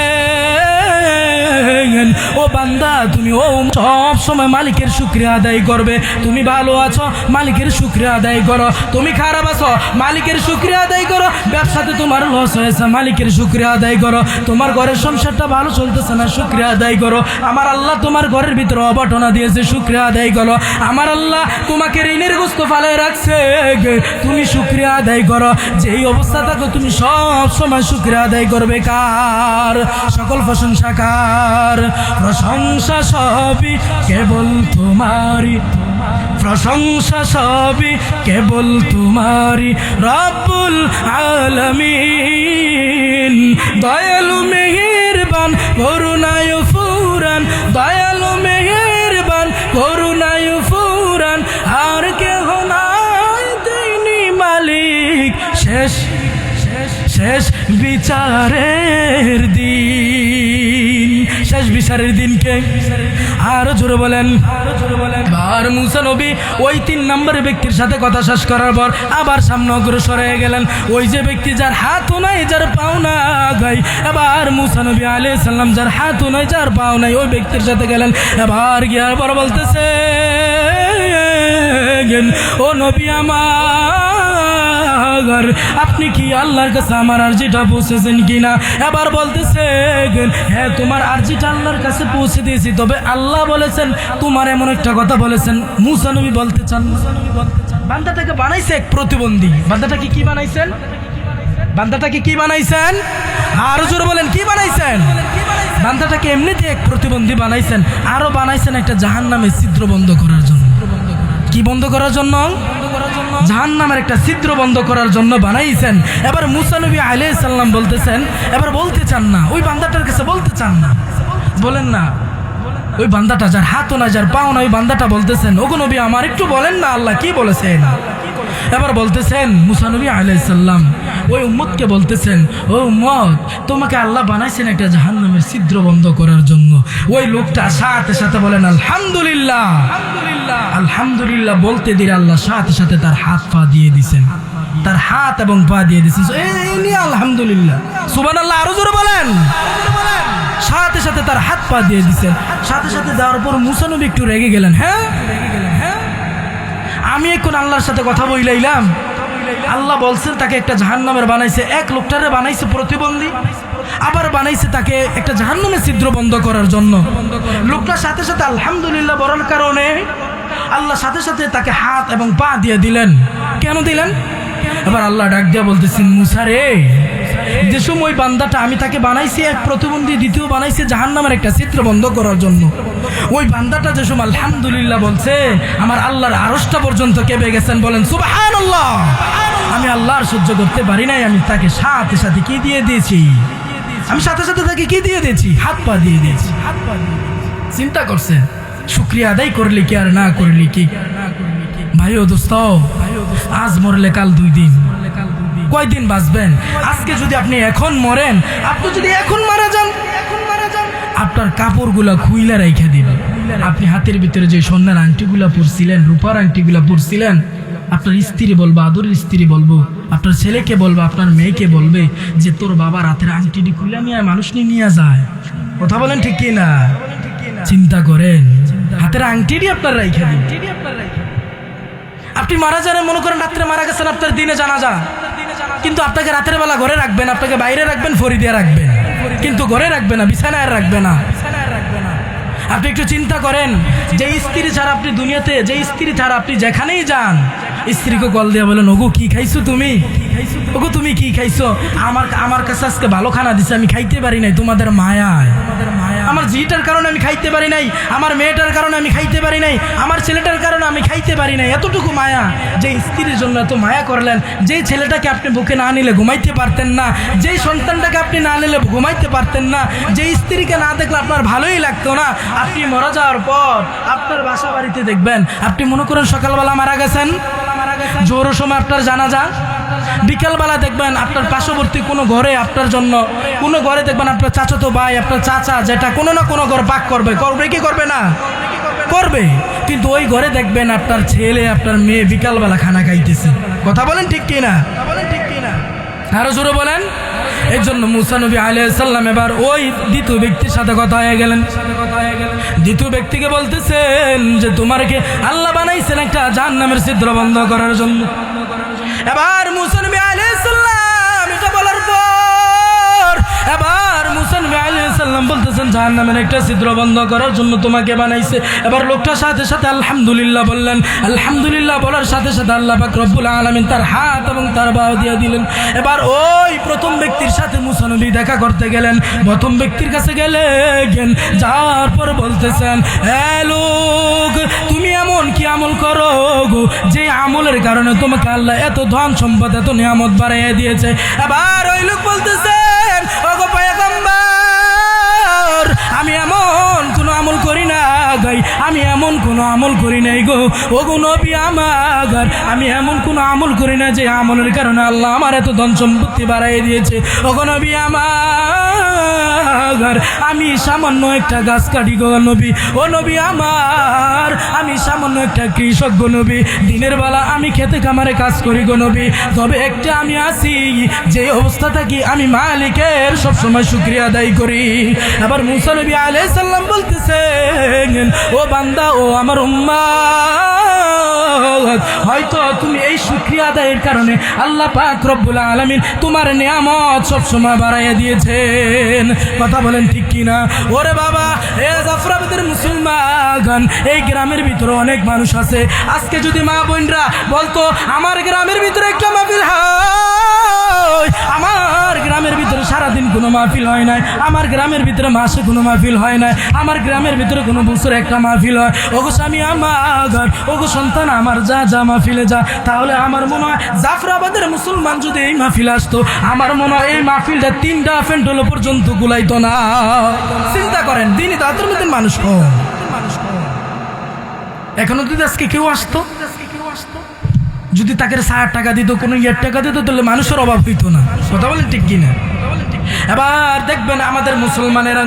ও বান্দা, তুমি ও সব সময় মালিকের শুকরিয়া আদায় করবে। তুমি ভালো আছো, মালিকের শুকরিয়া আদায় করো। তুমি খারাপ আছো, মালিকের শুকরিয়া আদায় করো। ব্যবসাতে তোমার লস হয়েছে, মালিকের শুকরিয়া আদায় করো। তোমার ঘরের সংসারটা ভালো চলতেছে না, শুকরিয়া আদায় করো। আমার আল্লাহ তোমার ঘরের ভিতরে অবটনা দিয়েছে, শুকরিয়া আদায় করো। আমার আল্লাহ তোমাকে ঋণের গোস্ত ফালে রাখছে, তুমি শুকরিয়া আদায় করো। যেই অবস্থা থাকো তুমি সব সময় শুকরিয়া আদায় করবে। কার? সকল প্রশংসা কার? প্রশংসা সবই কেবল তোমারি, প্রশংসা সবই কেবল তোমারি, রব্বুল আলামিন। দয়ালু মেহেরবান করুণায় ফুরান, দয়ালু মেহেরবান করুণায় ফুরান, আর কেহ নাই তিনি মালিক শেষ শেষ বিচারের দিন। শেষ বিচারের দিনকে আরো জোরে বলেন। আর মুসা নবী ওই 3 নম্বর ব্যক্তির সাথে কথা শেষ করার পর আবার সামনে অগ্রসর হয়ে গেলেন। ওই যে ব্যক্তি যার হাতও নাই, যার পাও নাই, এবার মুসা নবী আলাইহিস সালাম যার হাতও নাই, যার পাও নাই, ওই ব্যক্তির সাথে গেলেন। এবার গিয়ার পর বলতেছে, ও নবী আমার, আপনি কি আল্লাহর কাছে আমার আরজিটা পৌঁছেছেন কিনা? এবার বলতেছে, হ্যাঁ তোমার আরজিটা আল্লাহর কাছে পৌঁছে দিয়েছি, তবে আল্লাহ বলেছেন তোমার এমন একটা কথা বলেছেন। মুসা নবী বলতে চান, বান্দাটাকে বানাইছে এক প্রতিবন্ধী। বান্দাটাকে কি বানাইছেন? বান্দাটাকে কি বানাইছেন? আরো জোরে বলেন, কি বানাইছেন? বান্দাটাকে এমনিতে এক প্রতিবন্ধী বানাইছেন, আরো বানাইছেন একটা জাহান্নামের ছিদ্র বন্ধ করার জন্য। কি বন্ধ করার জন্য? জাহান্নামের একটা ছিদ্র বন্ধ করার জন্য বানাইছেন। এবার মুসা নবী আলাইহিস সালাম বলতেছেন, এবার বলতে চান না, ওই বান্দাটার কাছে বলতে চান না, বলেন না। ওই বান্দাটা যার হাতও না, যার পাও না, ওই বান্দাটা বলতেছেন, ওগো নবী আমার একটু বলেন না আল্লাহ কি বলেছেন। এবার বলতেছেন মুসা নবী আলাইহিস সালাম ওই উম্মতকে বলতেছেন, ও উম্মত, তোমাকে আল্লাহ বানাইছেন একটা জাহান্নামের ছিদ্র বন্ধ করার জন্য। ওই লোকটা সাথে সাথে বলেন আলহামদুলিল্লাহ, আলহামদুলিল্লাহ বলতে দিলে আল্লাহ সাথে সাথে তার হাত পা দিয়ে দিছেন, তার হাত এবং পা দিয়ে দিছেন। এই আলহামদুলিল্লাহ, সুবহানাল্লাহ, আরো জোরে বলেন। সাথে সাথে তার হাত পা দিয়ে দিছেন। সাথে সাথে দেওয়ার পর মুসা নবী একটু রেগে গেলেন। হ্যাঁ, আমি এখন আল্লাহর সাথে কথা বইলাইলাম, আল্লাহ বলছেন তাকে একটা জাহান্নামের বানাইছে, এক লোকটারে বানাইছে প্রতিবন্ধী, আবার বানাইছে তাকে একটা জাহান্নামের ছিদ্র বন্ধ করার জন্য। লোকটার সাথে সাথে আলহামদুলিল্লাহ বলার কারণে আল্লাহ সাথে সাথে তাকে হাত এবং পা দিয়ে দিলেন। কেন দিলেন? এবার আল্লাহ ডাক দিয়া বলতেছেন, মুসা রে, যে সময় বান্দাটা আমি তাকে বানাইছি এক প্রতিবন্ধী, দ্বিতীয় বানাইছে জাহান্নামের একটা ছিদ্র বন্ধ করার জন্য, ওই বান্দাটা যে সময় আলহামদুলিল্লাহ বলছে, আমার আল্লাহর আরশটা পর্যন্ত কেঁপে গেছেন। বলেন সুবহানাল্লাহ। আমি আল্লাহর সহ্য করতে পারি নাই, আমি তাকে সাথে সাথে কি দিয়ে দিয়েছি? আমি সাথে সাথে তাকে কি দিয়ে দিয়েছি? হাত পা দিয়ে দিয়েছি। চিন্তা করছে, শুকরিয়া আদায় করলি কি আর না করলি কি? ভাই ও দোস্ত, আজ মরলে কাল 2 দিন, কয়দিন বাঁচবেন? আজকে যদি আপনি এখন মরেন, আপনি যদি এখন মারা যান, আপনার কাপড়গুলা খুইলা রাইখা দিবেন। আপনি হাতের ভিতরে যে সোনার আংটিগুলা পরছিলেন, রূপার আংটিগুলা পরছিলেন, আপনার স্ত্রী বলবো, আদরের স্ত্রী বলবো, আপনার ছেলেকে বলবো, আপনার মেয়েকে বলবে যে তোর বাবা রাতের আংটিটি খুলে নিয়ে মানুষ নিয়ে যায়। কথা বলেন ঠিক কি না? চিন্তা করেন, হাতের আংটিটি আপনার রাইখা দিন। আপনি মারা যান, মনে করেন রাত্রে মারা গেছেন, আপনার দিনে জানাজা, কিন্তু আপনাকে রাতের বেলা ঘরে রাখবেন, আপনাকে বাইরে রাখবেন, ফরিদিয়া রাখবেন, কিন্তু ঘরে রাখবে না, বিছানায় রাখবে না। আপনি একটু চিন্তা করেন, যে স্ত্রী ছাড়া আপনি দুনিয়াতে, যে স্ত্রী ছাড়া আপনি যেখানেই যান, স্ত্রীকে কল দিয়ে বলেন, ওগো কি খাইছো তুমি? ওগো তুমি কি খাইছো? আমার কাছে আজকে ভালো খানা দিছে, আমি খাইতে পারি নাই, তোমাদের মায়ায়। আমার জিটার কারণে আমি খাইতে পারি নাই, আমার মেয়েটার কারণে আমি খাইতে পারি নাই, আমার ছেলেটার কারণে আমি খাইতে পারি নাই। এতটুকু মায়া, যে স্ত্রীর জন্য এত মায়া করলেন, যেই ছেলেটাকে আপনি বুকে না নিলে ঘুমাইতে পারতেন না, যেই সন্তানটাকে আপনি না নিলে ঘুমাইতে পারতেন না, যেই স্ত্রীকে না দেখলে আপনার ভালোই লাগতো না, আপনি মারা যাওয়ার পর আপনার বাসা বাড়িতে দেখবেন, আপনি মনে করেন সকালবেলা মারা গেছেন, জোহরের সময় আপনার জানাজা, বিকালবেলা দেখবেন আপনার পার্শ্ববর্তী কোনো ঘরে আপনার জন্য, কোনো ঘরে দেখবেন আপনার চাচাতো ভাই, আপনার চাচা যেটা কোনো না কোনো ঘর পাক করবে, করবে কি করবে না? করবে। কিন্তু ওই ঘরে দেখবেন আপনার ছেলে আপনার মেয়ে বিকালবেলা খানা খাইতেছে। কথা বলেন ঠিক কিনা? আরো জোরে বলেন। এই জন্য মুসা নবী আলাইহিস সালাম এবার ওই দ্বিতীয় ব্যক্তির সাথে কথা হয়ে গেলেন। দ্বিতীয় ব্যক্তিকে বলতেছেন যে তোমারকে আল্লাহ বানাইছেন একটা জাহান্নামের ছিদ্র বন্ধ করার জন্য। এবার মুসা নবী আলাইহিস সালাম এটা বলার পর এবার মুসা নবী আলাইহিস সালাম বলতেছেন জাহান্নামের একটা ছিদ্র বন্ধ করার জন্য তোমাকে বানাইছে। এবার লোকটার সাথে সাথে আলহামদুলিল্লাহ বললেন। আলহামদুলিল্লাহ বলার সাথে সাথে আল্লাহ পাক রব্বুল আলামিন তার হাত এবং তার বাহু দিয়ে দিলেন। এবার ওই প্রথম ব্যক্তির সাথে মুসা নবী দেখা করতে গেলেন। প্রথম ব্যক্তির কাছে গেলেন, যাওয়ার পর বলতেছেন, হে লোক, তুমি এমন কি আমল করো গো যে আমলের কারণে তোমাকে আল্লাহ এত ধন সম্পদ এত নিয়ামত বাড়াইয়া দিয়েছে। এবার ওই লোক বলতেছেন, ওগো পয়গম্বর, আমি এমন কোনো আমল করি না গাই, আমি এমন কোনো আমল করি নাই গো। ওগো নবী আমার, আমি এমন কোনো আমল করি না যে আমলের কারণে আল্লাহ আমার এত ধন সম্পত্তি বাড়াই দিয়েছে। ওগো নবী আমার, আমি সামান্য একটা গাছ কাটি গো নবী। ও নবী আমার, আমি সামান্য একটা কৃষক গো নবী। দিনের বেলা আমি খেতে কামারে কাজ করি গো নবী। তবে একটা আমি আছি, যে অবস্থা থাকি আমি মালিকের সবসময় শুকরিয়া আদায় করি। আবার মুসা নবী আলাইহিস সালাম বলতেছেন, ও বান্দা, ও আমার উম্মাত, হয়তো তুমি এই শুকরিয়া আদায়ের কারণে আল্লাহ পাক রব্বুল আলামিন তোমার নিয়ামত সবসময় বাড়াইয়া দিয়েছেন। কথা বলেন ঠিক কিনা? ওরে বাবা, এ জাফরাবাদের মুসলমান, এই গ্রামের ভিতরে অনেক মানুষ আছে। আজকে যদি মা বোনরা বলতো আমার গ্রামের ভিতরে একটা মাহফিল হয়, আমার গ্রামের ভিতরে সারাদিন কোনো মাহফিল হয় নাই, আমার গ্রামের ভিতরে মাসে কোনো মাহফিল হয় নাই, আমার গ্রামের ভিতরে কোনো বছরে একটা মাহফিল হয়, ওগো স্বামী আমার, ওগো সন্তান আমার, যা যা মাহফিলে যা, তাহলে আমার মনে হয় জাফরাবাদের মুসলমান যদি এই মাহফিল আসতো, আমার মনে হয় এই মাহফিলটা 3টা ফেন্টল পর্যন্ত গুলাইতো না। চিন্তা করেন, দিনই তো আতর মধ্যে মানুষ কম। এখনো যদি আজকে কেউ আসতো, যদি তাকে 60 টাকা দিত, কোনো ইয়ের টাকা দিত, তাহলে মানুষের অভাব হইতো না। কথা বলেন ঠিক কিনা? এবার দেখবেন আমাদের মুসলমানেরা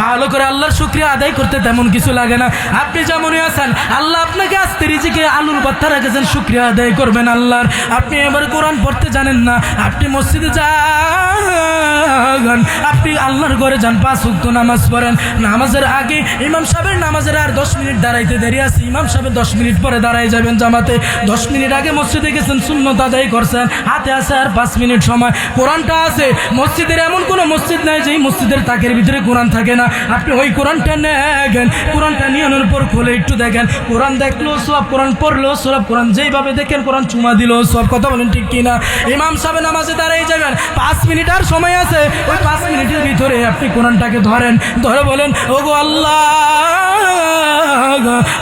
ভালো করে আল্লাহর শুকরিয়া আদায় করতে তেমন কিছু লাগে না। আপনি যেমনই আছেন, আল্লাহ আপনাকে আস্তে রিজিকে আলুর ভর্তা রেখেছেন, শুকরিয়া আদায় করবেন আল্লাহর। আপনি এবার কোরআন পড়তে জানেন না, আপনি মসজিদে যান, আপনি আল্লাহর ঘরে যান, 5 ওয়াক্ত নামাজ পড়েন। নামাজের আগে ইমাম সাহেবের নামাজের আর 10 মিনিট দাঁড়াইতে দেরি আছে, ইমাম সাহেব 10 মিনিট পরে দাঁড়াই যাবেন জামাতে। 10 মিনিট আগে মসজিদে গেছেন, সুন্নত আদায় করছেন, হাতে আছে আর 5 মিনিট সময়। কোরআনটা আছে মসজিদের, এমন কোনো মসজিদ নাই যে মসজিদের তাকের ভিতরে কোরআন থাকে না। আপনি ওই কোরআনটা নেন, কোরআনটা নিয়ে আনার পর খুলে একটু দেখেন, কোরআন দেখলেও সব, কোরআন পড়লেও সব, কোরআন যেইভাবে দেখেন, কোরআন চুমা দিলেও সব। কথা বলেন ঠিক কিনা? ইমাম সাহেব নামাজে দাঁড়িয়ে যাবেন, 5 মিনিট আর সময় আছে, ওই 5 মিনিটের ভিতরে আপনি কোরআনটাকে ধরেন, ধরে বলেন, ওগো আল্লাহ,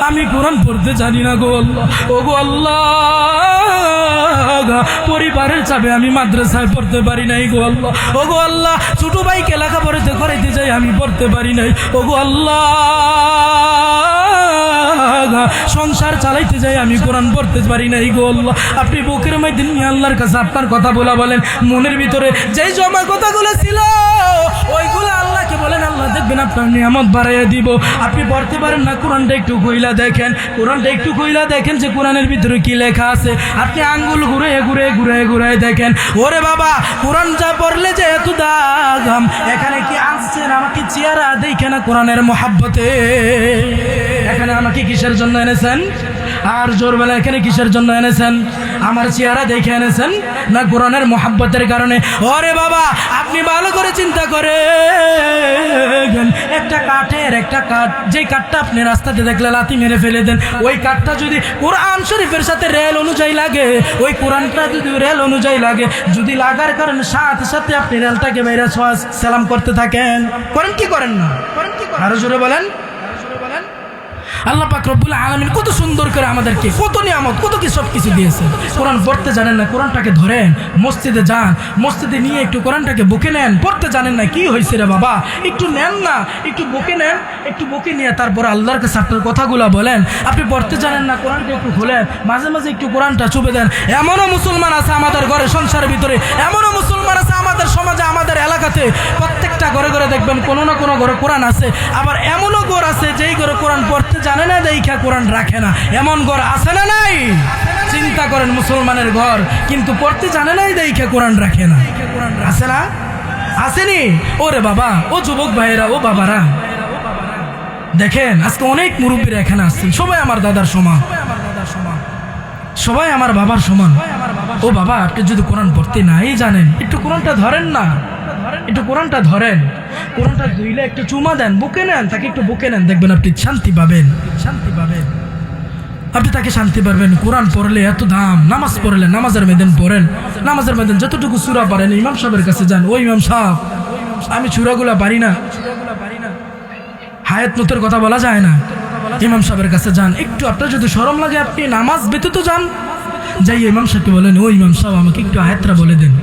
আমি কোরআন পড়তে জানি না গো আল্লাহ, ওগো আল্লাহ, পরিবারের চাপে আমি মাদ্রাসায় পড়তে পারি নাই গো আল্লাহ, ওগো আল্লাহ, ছোট ভাইকে লেখাপড়াতে করাইতে যাই আমি পড়তে পারি নাই, ওগো আল্লাহ, সংসার চালাইতে যাই আমি কোরআন পড়তে পারি নাই গো আল্লাহ। আপনি বুকের মধ্যে নিয়ে আল্লাহর কাছে আপনার কথা বলেন, মনের ভিতরে যেই জমা কথাগুলো ছিল ওইগুলো আল্লাহকে বলেন, আল্লাহ দেখবেন আপনার নিয়ামত বাড়াইয়া দিব। আপনি পড়তে পারেন না, কোরআনটা একটু কইলা দেখেন, কোরআনটা একটু কইলা দেখেন যে কোরআনের ভিতরে কি লেখা আছে। আপনি আঙ্গুল ঘুরে ঘুরে ঘুরে ঘুরে দেখেন, ওরে বাবা, কোরআন যা পড়লে যে এত দাম, এখানে কি আসছেন আমাকে চেহারা দেখে না কোরআনের মহাব্বতে, এখানে আমাকে কিসের জন্য এনেছেন? আর জোরবেলা এখানে কিসের জন্য এনেছেন? আমার চেহারা দেখে এনেছেন না কোরআনের মহাব্বতের কারণে? ওরে বাবা, আপনি ভালো করে চিন্তা করেন, একটা কাঠের একটা কাঠ, যেই কাঠটা আপনি রাস্তাতে দেখলে লাথি মেরে ফেলে দেন, ওই কাঠটা যদি কোরআন শরীফের সাথে রেল অনুযায়ী লাগে, ওই কোরআনটা যদি রেল অনুযায়ী লাগে, যদি লাগার কারণে সাথে সাথে আপনি রেলটাকে বাইরে সালাম করতে থাকেন, করেন কি করেন না? আরো জোরে বলেন। আল্লাহ পাক রব্বুল আলামিন কত সুন্দর করে আমাদেরকে কত নিয়ামত, কত কি সব কিছু দিয়েছেন। কোরআন পড়তে জানেন না, কোরআনটাকে ধরেন, মসজিদে যান, মসজিদে নিয়ে একটু কোরআনটাকে বুকে নেন। পড়তে জানেন না, কি হয়েছে রে বাবা, একটু নেন না, একটু বুকে নেন, একটু বুকে নিয়ে তারপরে আল্লাহর কাছে আপনার কথাগুলো বলেন। আপনি পড়তে জানেন না, কোরআনটা একটু খুলেন, মাঝে মাঝে একটু কোরআনটা চুপে দেন। এমনও মুসলমান আছে আমাদের ঘরে, সংসারের ভিতরে, এমনও মুসলমান আছে আমাদের সমাজে, আমাদের এলাকাতে, প্রত্যেকটা ঘরে ঘরে দেখবেন কোনো না কোনো ঘরে কোরআন আছে। আবার এমনও ঘর আছে যেই ঘরে কোরআন পড়তে জানে না, দেখা কোরআন রাখে না, এমন ঘর আছে না নাই? চিন্তা করেন, মুসলমানের ঘর কিন্তু পড়তে জানে নাই, দেখা কোরআন রাখে না, আছে না? আসেনি? ওরে বাবা, ও যুবক ভাইয়েরা, ও বাবারা, দেখেন আজকে অনেক মুরব্বীরা এখানে আসছেন, সবাই আমার দাদার সমান, সবাই আমার বাবার সমান। ও বাবা, আপনি যদি কোরআন পড়তে নাই জানেন, একটু কোরআনটা ধরেন না, একটু কোরআনটা ধরেন, কোরআনটা ধুইলে একটু চুমা দেন, বুকে নেন, তাকে একটু বুকে নেন, দেখবেন আপনি শান্তি পাবেন, শান্তি পাবেন, আপনি তাকে শান্তি পাবেন। কোরআন পড়লে এত দাম, নামাজ পড়লে, নামাজের ময়দান পড়েন, নামাজের ময়দান যতটুকু সূরা পারেন ইমাম সাহেবের কাছে যান, ও ইমাম সাহেব আমি সূরাগুলা পারি না, হায়াত নূতের কথা বলা যায় না, ইমাম সাহেবের কাছে যান, একটু আপনার যদি শরম লাগে আপনি নামাজ ব্যতীত যান, যাই ইমাম সাহেবকে বলেন, ও ইমাম সাহেব আমাকে একটু আয়াতটা বলে দেন।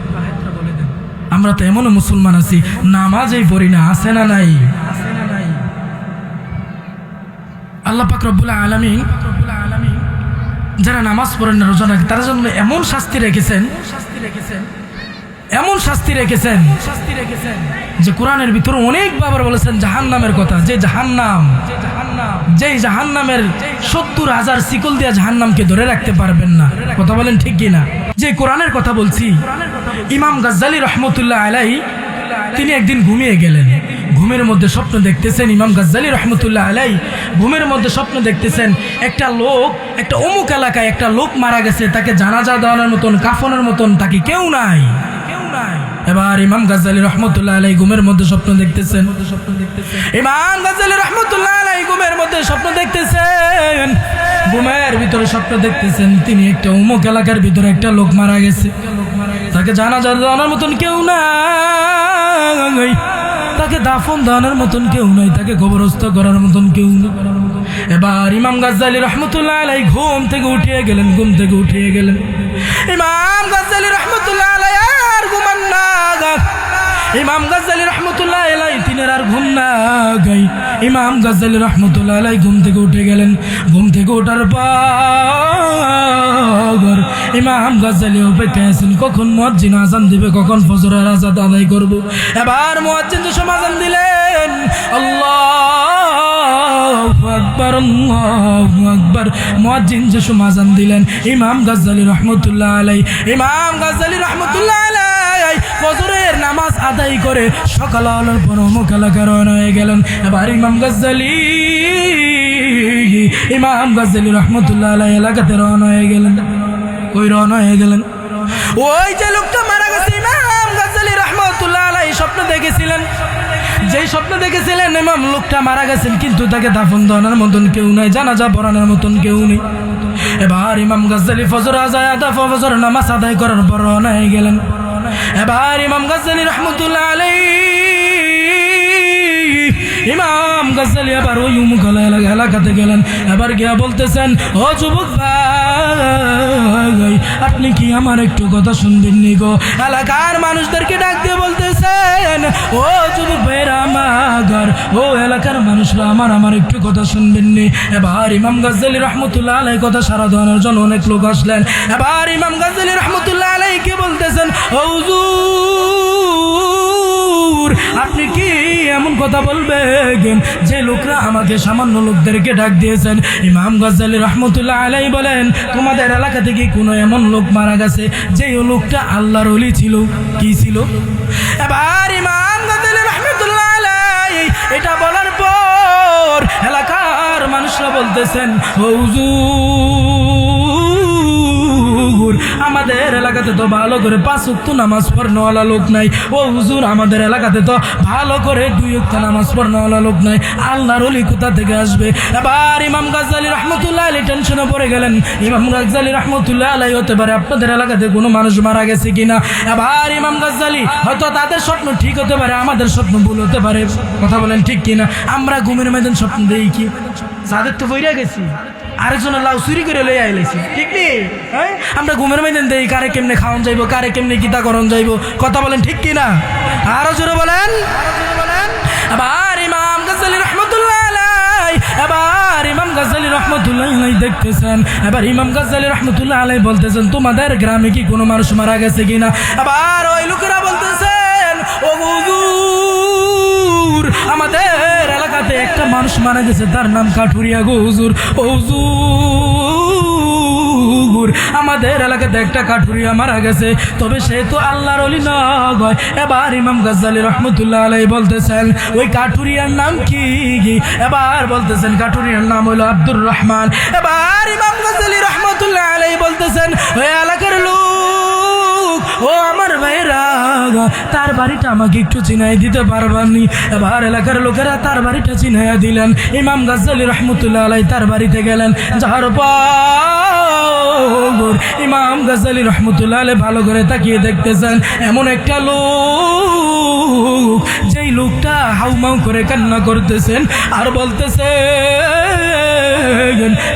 আমরা তো এমনও মুসলমান আছি নামাজই পড়ি না, আছে না নাই? আল্লাহ পাক রব্বুল আলামিন যারা নামাজ পড়েন না, রোজা রাখেন, তার জন্য এমন শাস্তি রেখেছেন, এমন শাস্তি রেখেছেন যে কোরআনের ভিতরে অনেক বাবার বলেছেন জাহান্নামের কথা, যে জাহান্নাম, যেই জাহান্নামের 70,000 শিকল দিয়ে জাহান্নামকে ধরে রাখতে পারবেন না। কথা বলেন ঠিক কি না? যে কোরআনের কথা বলছি, ইমাম গাজ্জালি রহমতুল্লাহ আলাইহি তিনি একদিন ঘুমিয়ে গেলেন, ঘুমের মধ্যে স্বপ্ন দেখতেছেন, ইমাম গাজ্জালি রহমতুল্লাহ আলাইহি ঘুমের মধ্যে স্বপ্ন দেখতেছেন একটা লোক, একটা অমুক এলাকায় একটা লোক মারা গেছে, তাকে জানাজা দেওয়ানোর মতন, কাফনের মতন তাকে কেউ নাই। এবার ইমাম গাজ্জালি রহমতুল্লাহ আলাইহি ঘুমের মধ্যে স্বপ্ন দেখতেছেন, ইমাম গাজ্জালি রহমতুল্লাহ আলাইহি ঘুমের মধ্যে স্বপ্ন দেখতেছেন, ঘুমের ভিতরে স্বপ্ন দেখতেছেন তিনি একটা অমুক এলাকার ভিতরে একটা লোক মারা গেছে, তাকে জানাজা দেওয়ানোর মতন কেউ নাই, তাকে দাফন দেওয়ানোর মতন কেউ নাই, তাকে কবরস্থ করার মতন কেউ নেই। এবার ইমাম গাজ্জালি রহমতুল্লাহ আলাইহি ঘুম থেকে উঠিয়ে গেলেন, ঘুম থেকে উঠিয়ে গেলেন, ইমাম গাজ্জালি রহমতুল্লাহ আলাইহি আর ঘুমান না, ইমাম গাজ্জালি রহমতুল্লাহ আলাইহি তিনের আর ঘুম না গাই। ইমাম গাজ্জালি রহমতুল্লাহ আলাইহি ঘুম থেকে উঠে গেলেন, ঘুম থেকে ওঠার পর ইমাম গাজ্জালি অপেক্ষায় আছেন কখন মুয়াজ্জিন আযান দিবে, কখন ফজরের আযান আদায় করব। এবার মুয়াজ্জিন যখন আযান দিলেন, আল্লাহু আকবার, আল্লাহু আকবার, মুয়াজ্জিন যখন আযান দিলেন, ইমাম গাজ্জালি রহমতুল্লাহ আলাইহি, ইমাম গাজ্জালি রহমতুল্লাহ আলাইহি ফজরের নামাজ আদায় করে সকাল আলোর পর অমুক এলাকায় রওনা হয়ে গেলেন। এবার ইমাম গাজ্জালি রহমতুল্লাহ আলাইহি এলাকাতে রওনা হয়ে গেলেন। ওই রওনা হয়ে গেলেন, ওই যে লোকটা মারা গেছে ইমাম গাজ্জালি রহমতুল্লাহ আলাইহি স্বপ্ন দেখেছিলেন, যেই স্বপ্ন দেখেছিলেন ইমাম লোকটা মারা গেছেন, কিন্তু তাকে দাফন দেওয়ানোর মতন কেউ নাই, জানাজা পড়ানোর মতন কেউ নেই। এবার ইমাম গাজ্জালি ফজর নামাজ আদায় করার পর রওনা হয়ে গেলেন। এবার ইমাম গাজ্জালি রহমতুল্লাহ আলাইহি, ইমাম গাজ্জালি আবার ওই অমুক এলাকাতে গেলেন। এবার গিয়া বলতেছেন, ও যুবক ভাই, আপনি কি আমার একটু কথা শুনবেন নি গো? এলাকার মানুষদেরকে ডাক দিয়ে বলতেছেন, ও যুবক ভাইরা আমার, ও এলাকার মানুষরা আমার একটু কথা শুনবেন নি? এবার ইমাম গাজ্জালি রহমতুল্লাহ আলাইহি কথা সারা দেওয়ানোর জন্য অনেক লোক আসলেন। এবার ইমাম গাজ্জালি রহমতুল্লাহ আলাইহি কে বলতেছেন, হুজুর আপনি কি এমন কথা বলবেন যে লোকরা আমাকে সামান্য লোকদেরকে ডাক দিয়েছেন? ইমাম গাজ্জালি রহমতুল্লাহ আলাইহি বলেন, তোমাদের এলাকা থেকে কোনো এমন লোক মারা গেছে যে লোকটা আল্লাহর ওলি ছিল। কি ছিল? এবার ইমাম গাজ্জালি রহমতুল্লাহ আলাইহি এটা বলার পর এলাকার মানুষরা বলতেছেন, হুজুর হুজুর আমাদের এলাকাতে তো ভালো করে 5 ওয়াক্ত নামাজ পড়নেওয়ালা লোক নাই। ও হুজুর আমাদের এলাকাতে তো ভালো করে 2 ওয়াক্ত নামাজ পড়নেওয়ালা লোক নাই। আল্লাহর ওলি কোথা থেকে আসবে? এবার ইমাম গাজ্জালী রাহমাতুল্লাহ আলাইহি টেনশনে পড়ে গেলেন। ইমাম গাজ্জালী রাহমাতুল্লাহ আলাইহি হতে পারে আপনাদের এলাকাতে কোনো মানুষ মারা গেছে কিনা। এবার ইমাম গাজ্জালী হয়তো তাদের স্বপ্ন ঠিক হতে পারে, আমাদের স্বপ্ন ভুল হতে পারে। কথা বলেন ঠিক কিনা? আমরা ঘুমের মধ্যে স্বপ্ন দেখি কি যাদের তো বইরা গেছি, আরেকজনের লাউ চুরি করে লই আইলাইছি, ঠিক নেই? আমরা ঘুমের মধ্যে দেখি কারে কেমনে খাওয়ান যাইবো, কারে কেমনে গীতা করণ যাইবো। কথা বলেন ঠিক কিনা? আরো জোরে বলেন। আবার ইমাম গাজ্জালী রাহমাতুল্লাহ আলাইহি, এবার ইমাম গাজ্জালী রাহমাতুল্লাহ আলাইহি দেখতেছেন। এবার ইমাম গাজ্জালী রাহমাতুল্লাহ আলাইহি বলতেছেন তোমাদের গ্রামে কি কোনো মানুষ মারা গেছে কিনা? আবার ওই লোকেরা বলতেছেন ও হুজুর আমাদের এলাকাতে একটা মানুষ মারা গেছে, তার নাম কাঠুরিয়া গো হুজুর। ও হুজুর আমাদের এলাকাতে একটা কাঠুরিয়া মারা গেছে, তবে সে তো আল্লাহর ওলি নয়। এবার ইমাম গাজ্জালী রাহমাতুল্লাহ আলাইহি বলতেছেন ওই কাঠুরিয়ার নাম কি? এবার বলতেছেন কাঠুরিয়ার নাম হলো আব্দুর রহমান। এবার ইমাম গাজ্জালী রাহমাতুল্লাহ আলাইহি বলতেছেন ওই এলাকার লোক, ও আমার ভাইরা তার বাড়িটা আমাকে একটু চিনাই দিতে পারবানি? এবার এলাকার লোকেরা তার বাড়িটা চিনাইয়া দিলেন। ইমাম গাজ্জালী রাহমাতুল্লাহ আলাইহি তার বাড়িতে গেলেন। যাওয়ার পর ইমাম গাজ্জালী রাহমাতুল্লাহ আলাইহি ভালো করে তাকিয়ে দেখতেছেন এমন একটা লোক, যেই লোকটা হাউমাউ করে কান্না করতেছেন আর বলতেছেন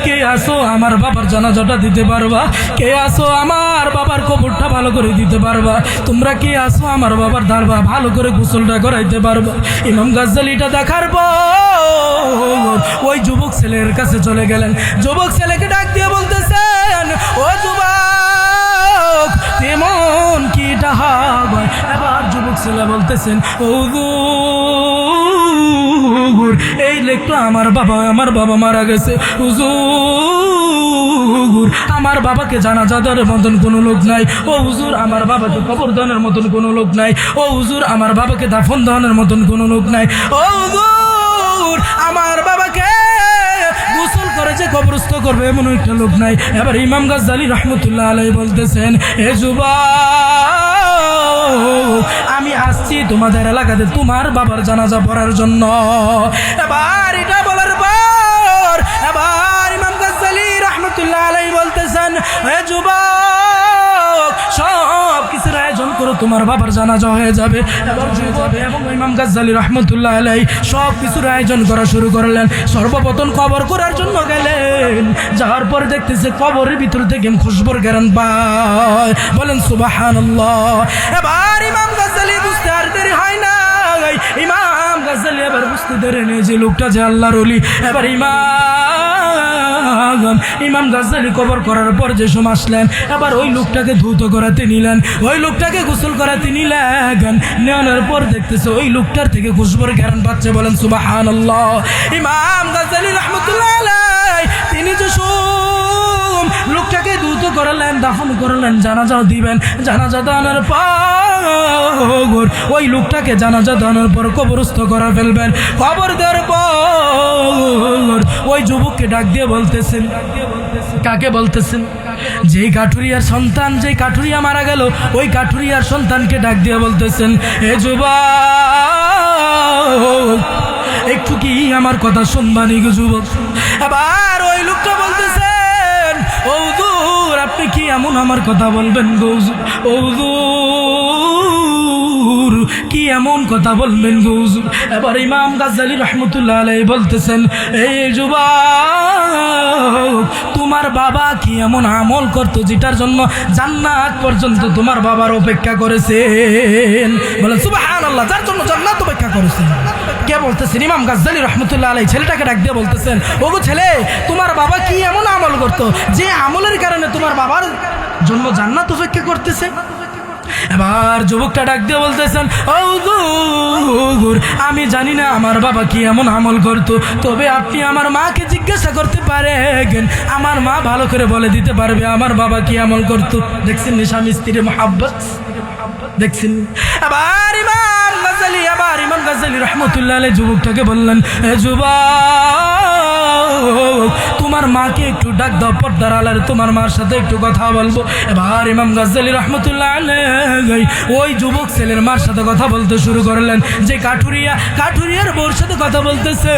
কে আসো আমার বাবার জানাজাটা দিতে পারবা? কে আসো আমার বাবার কবরটা ভালো করে দিতে পারবা? তোমরা কে আসো আমার বাবার দাঁড়বা ভালো করে গোসলটা করাইতে পারবা? ইমাম গাজ্জালীটা দেখার পর ওই যুবক ছেলের কাছে চলে গেলেন। যুবক ছেলেকে ডাক দিয়ে বলতেছেন ও যুবক তেমন কি টাহা? এবার যুবক ছেলে বলতেছেন ও হুজুর এই লেখটা আমার বাবা মারা গেছে হুজুর, আমার বাবাকে জানাজা দেওয়ার মতন কোনো লোক নাই। ও হুজুর আমার বাবাকে কবর দেওয়ার মতন কোনো লোক নাই। ও হুজুর আমার বাবাকে দাফন দেওয়ার মতন কোনো লোক নাই। ও হুজুর আমার বাবাকে গোসল করে যে কবরস্থ করবে এমন একটা লোক নাই। এবার ইমাম গাজ্জালী রাহমাতুল্লাহ আলাইহি বলতেছেন এ যুবক আমি আসছি তোমাদের এলাকাতে তোমার বাবার জানাজা পড়ার জন্য। এবার এটা বলার পর এবার ইমাম গাজ্জালী রাহমাতুল্লাহ আলাইহি বলতেছেন এ যুবক সব কিছুর আয়োজন করো, তোমার বাবার জানাজা হয়ে যাবে। এবার যুবক এবং ইমাম গাজ্জালী রাহমাতুল্লাহ আলাইহি সব কিছুর আয়োজন করা শুরু করলেন। সর্বপ্রথম কবর করার জন্য গেলেন। যাওয়ার পর দেখতেছে কবরের ভিতর থেকে খুশবুর ঘ্রাণ পায়। বলেন সুবহানাল্লাহ। এবার ইমাম গাজ্জালী বুঝতে আর দেরি হয় না। ইমাম গাজ্জালী এবার বুঝতে দেরি নেই যে লোকটা যে আল্লাহর ওলি। এবার ইমাম গাজ্জালী কবর করার পর যে সময় আসলেন এবার ওই লোকটাকে ধৌত করাতে নিলেন, ওই লোকটাকে গোসল করাতে নিলেন। নেওয়ার পর দেখতেছে ওই লোকটার থেকে খুশবুর ঘ্রাণ পাচ্ছে। বলেন সুবহানাল্লাহ। ইমাম গাজ্জালী রাহমাতুল্লাহ আলাইহি তিনি যে লোকটাকে ধৌত করালেন, দাফন করলেন, জানাজাও দিবেন। জানাজা দানের পর ওই লোকটাকে জানাজা দানের পর কবরস্থ করা ফেলবেন। কবর দেওয়ার পর ওই যুবককে ডাক দিয়ে বলতেছেন, কাকে বলতেছেন? যেই কাঠুরিয়ার সন্তান, যেই কাঠুরিয়া মারা গেল ওই কাঠুরিয়ার সন্তানকে ডাক দিয়ে বলতেছেন এ যুবক একটু কি আমার কথা শুনবানি গো যুবক? এবার ওই লোকটা বলতেছেন ও হুজুর আপনি কি এমন আমার কথা বলবেন গো ও হুজুর, কি এমন কথা বলবেন গো হুজুর? এবার ইমাম গাজ্জালী রাহমাতুল্লাহ আলাইহি বলতেছেন এই যুবক তোমার বাবা কি এমন আমল করতো যেটার জন্য জান্নাত পর্যন্ত তোমার বাবার অপেক্ষা করেছেন? বলেন সুবহানাল্লাহ। যার জন্য জান্নাত অপেক্ষা করেছেন কে বলতেছেন? ইমাম গাজ্জালী রাহমাতুল্লাহ আলাইহি ছেলেটাকে ডাক দিয়ে বলতেছেন ওগো ছেলে তোমার বাবা কি এমন আমল করতো যে আমলের কারণে তোমার বাবার জন্য জান্নাত অপেক্ষা করতেছে? এবার যুবকটা ডাক দিয়ে বলতেছেন ও হুজুর আমি জানি না আমার বাবা কি এমন আমল করতো, তবে আপনি আমার মাকে জিজ্ঞাসা করতে পারেন, আমার মা ভালো করে বলে দিতে পারবে আমার বাবা কি আমল করতো। দেখছেন স্বামী স্ত্রীর মহব্বত, দেখছেন। আবার ইমাম গাজ্জালী রাহমাতুল্লাহ আলাইহি যুবকটাকে বললেন এ যুবক তোমার মাকে একটু ডাক দাও, পর্দার আড়ালে তোমার মার সাথে একটু কথা বলবো। এবার ইমাম গাজ্জালী রাহমাতুল্লাহ আলাইহি ওই যুবক ছেলের মার সাথে কথা বলতে শুরু করলেন। যে কাঠুরিয়ার বউর সাথে কথা বলতেছে,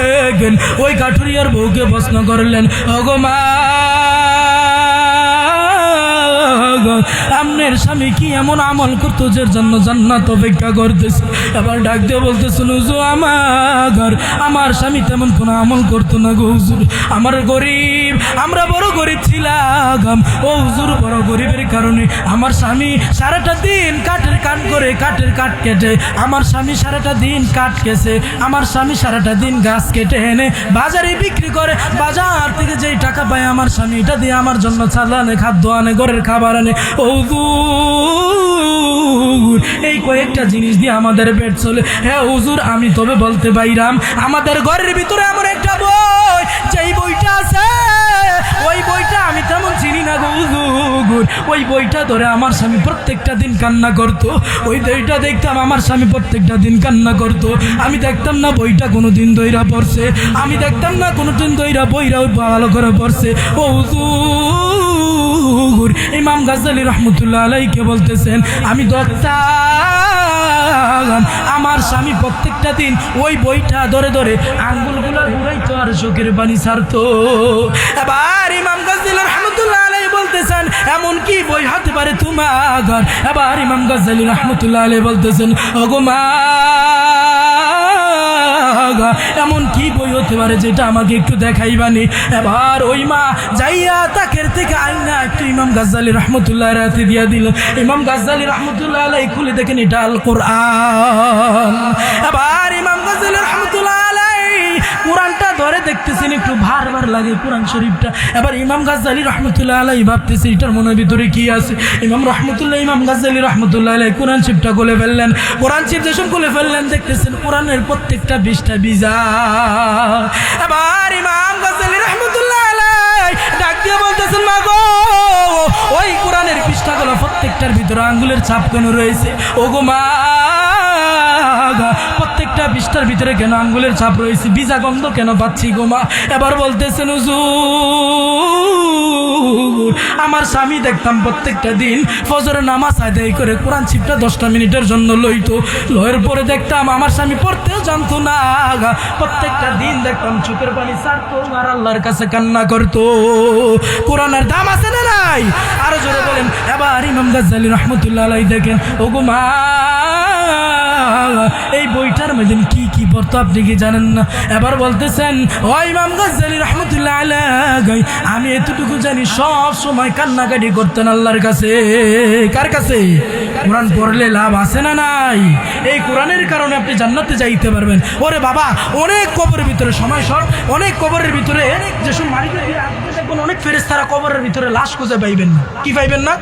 ওই কাঠুরিয়ার বউকে প্রশ্ন করলেন, ওগো মা, আপনার স্বামী কি এমন আমল করতো যে জন্য জান্নাত অপেক্ষা করতেছে? এবার ডাক দিয়ে বলতেছেন, হুজুর আমার স্বামী তেমন কোনো আমল করতো না গো হুজুর, আমার গরিব, আমরা বড় গরিব ছিলাম। ও হুজুর, বড় গরিবের কারণে আমার স্বামী সারাটা দিন কাঠের কাঠ কেটে, আমার স্বামী সারাটা দিন কাঠ কেছে, আমার স্বামী সারাটা দিন গাছ কেটে এনে বাজারে বিক্রি করে, বাজার থেকে যেই টাকা পায় আমার স্বামী এটা দিয়ে আমার জন্য চাল আনে, খাদ্য আনে, ঘরের খাবার আনে। ও হুজুর, এই কয়েকটা জিনিস দিয়ে আমাদের পেট চলে। হ্যাঁ হুজুর, আমি তবে বলতে পাইরাম আমাদের ঘরের ভিতরে এমন একটা বই, যেই বইটা আছে ওই বইটা আমি তেমন চিনি না গো হুজুর। ওই বইটা ধরে আমার স্বামী প্রত্যেকটা দিন কান্না করতো, ওই বইটা দেখতাম আমার স্বামী প্রত্যেকটা দিন কান্না করতো। আমি দেখতাম না বইটা কোনোদিন দইরা পড়ছে, আমি দেখতাম না কোনোদিন দইরা বইরা ভালো করে পড়ছে। ও হুজুর, ইমাম গাজ্জালী রাহমাতুল্লাহ আলাইহি বলতেছেন, আমি দেখতাম আমার স্বামী প্রত্যেকটা দিন ওই বইটা ধরে ধরে আঙ্গুলগুলো ঘুরাইতো আর চোখের পানি ছাড়তো। এবার ইমাম গাজ্জালী রাহমাতুল্লাহ আলাইহি বলতেছেন, এমন কি বই হতে পারে তোমার? এবার ইমাম গাজ্জালী রাহমাতুল্লাহ আলাইহি বলতেছেন, ওগো মা, এমন কি বই হতে পারে যেটা আমাকে একটু দেখাইবানি? এবার ওই মা যাইয়া তাকের থেকে আইনা একটু ইমাম গাজ্জালী রাহমাতুল্লাহ রাতে দিয়া দিল। ইমাম গাজ্জালী রাহমাতুল্লাহ আলাইহি খুলে দেখেন এটা আল কোরআন। এবার ইমাম গাজ্জালী রাহমাতুল্লাহ আলাইহি কোরআনটা ধরে দেখতেছেন, একটু ভার লাগে কোরআন শরীফটা। এবার ইমাম গাজ্জালী রাহমাতুল্লাহ আলাইহি ভাবতেছে এটার মনের ভিতরে কি আছে। ইমাম গাজ্জালী রাহমাতুল্লাহ আলাইহি কোরআন শরীফটা খুলে ফেললেন। কোরআন শরীফ যখন খুলে ফেললেন, দেখতেছেন কোরআনের প্রত্যেকটা পৃষ্ঠা ভিজা। এবার ইমাম গাজ্জালী রাহমাতুল্লাহ আলাইহি ডাক দিয়ে বলতেছেন, মা গো, ওই কোরআনের পৃষ্ঠাগুলো প্রত্যেকটার ভিতরে আঙ্গুলের ছাপ কেন রয়েছে? ওগো মা, প্রত্যেকটা পৃষ্ঠার ভিতরে কেন আঙ্গুলের ছাপ রয়েছে? ভিজা গন্ধ কেন পাচ্ছি গো মা? এবার বলতেছেন, হুজুর, আমার স্বামী দেখতাম প্রত্যেকটা দিন ফজরের নামাজ আদায় করে কোরআন শরীফটা 10টা মিনিটের জন্য লইতো, লয়ের পরে দেখতাম আমার স্বামী পড়তেও জানতো না, প্রত্যেকটা দিন দেখতাম চোখের পানি ছাড়তো আর আল্লাহর কাছে কান্না করতো। কোরআনের দাম আছে না নাই? আরো জোরে বলেন। এবার ইমাম গাজ্জালী রাহমাতুল্লাহ আলাইহি দেখেন, ওগো মা, এই বইটার মধ্যে কি কি পড়তো আপনি কি জানেন না? এবার বলতেছেন, ও ইমাম গাজ্জালী রাহমাতুল্লাহ আলাইহি, আমি এতটুকু জানি সব সময় কান্নাকাটি করতেন আল্লাহর কাছে। কার কাছে? কোরআন পড়লে লাভ আছে না নাই? এই কোরআনের কারণে আপনি জান্নাতে যাইতে পারবেন। ওরে বাবা, অনেক কবরের ভিতরে সময় শর্ট, অনেক কবরের ভিতরে যেসব মালিকের অনেক ফেরেশতারা কবরের ভিতরে লাশ খুঁজে পাইবেন না। কি পাইবেন না?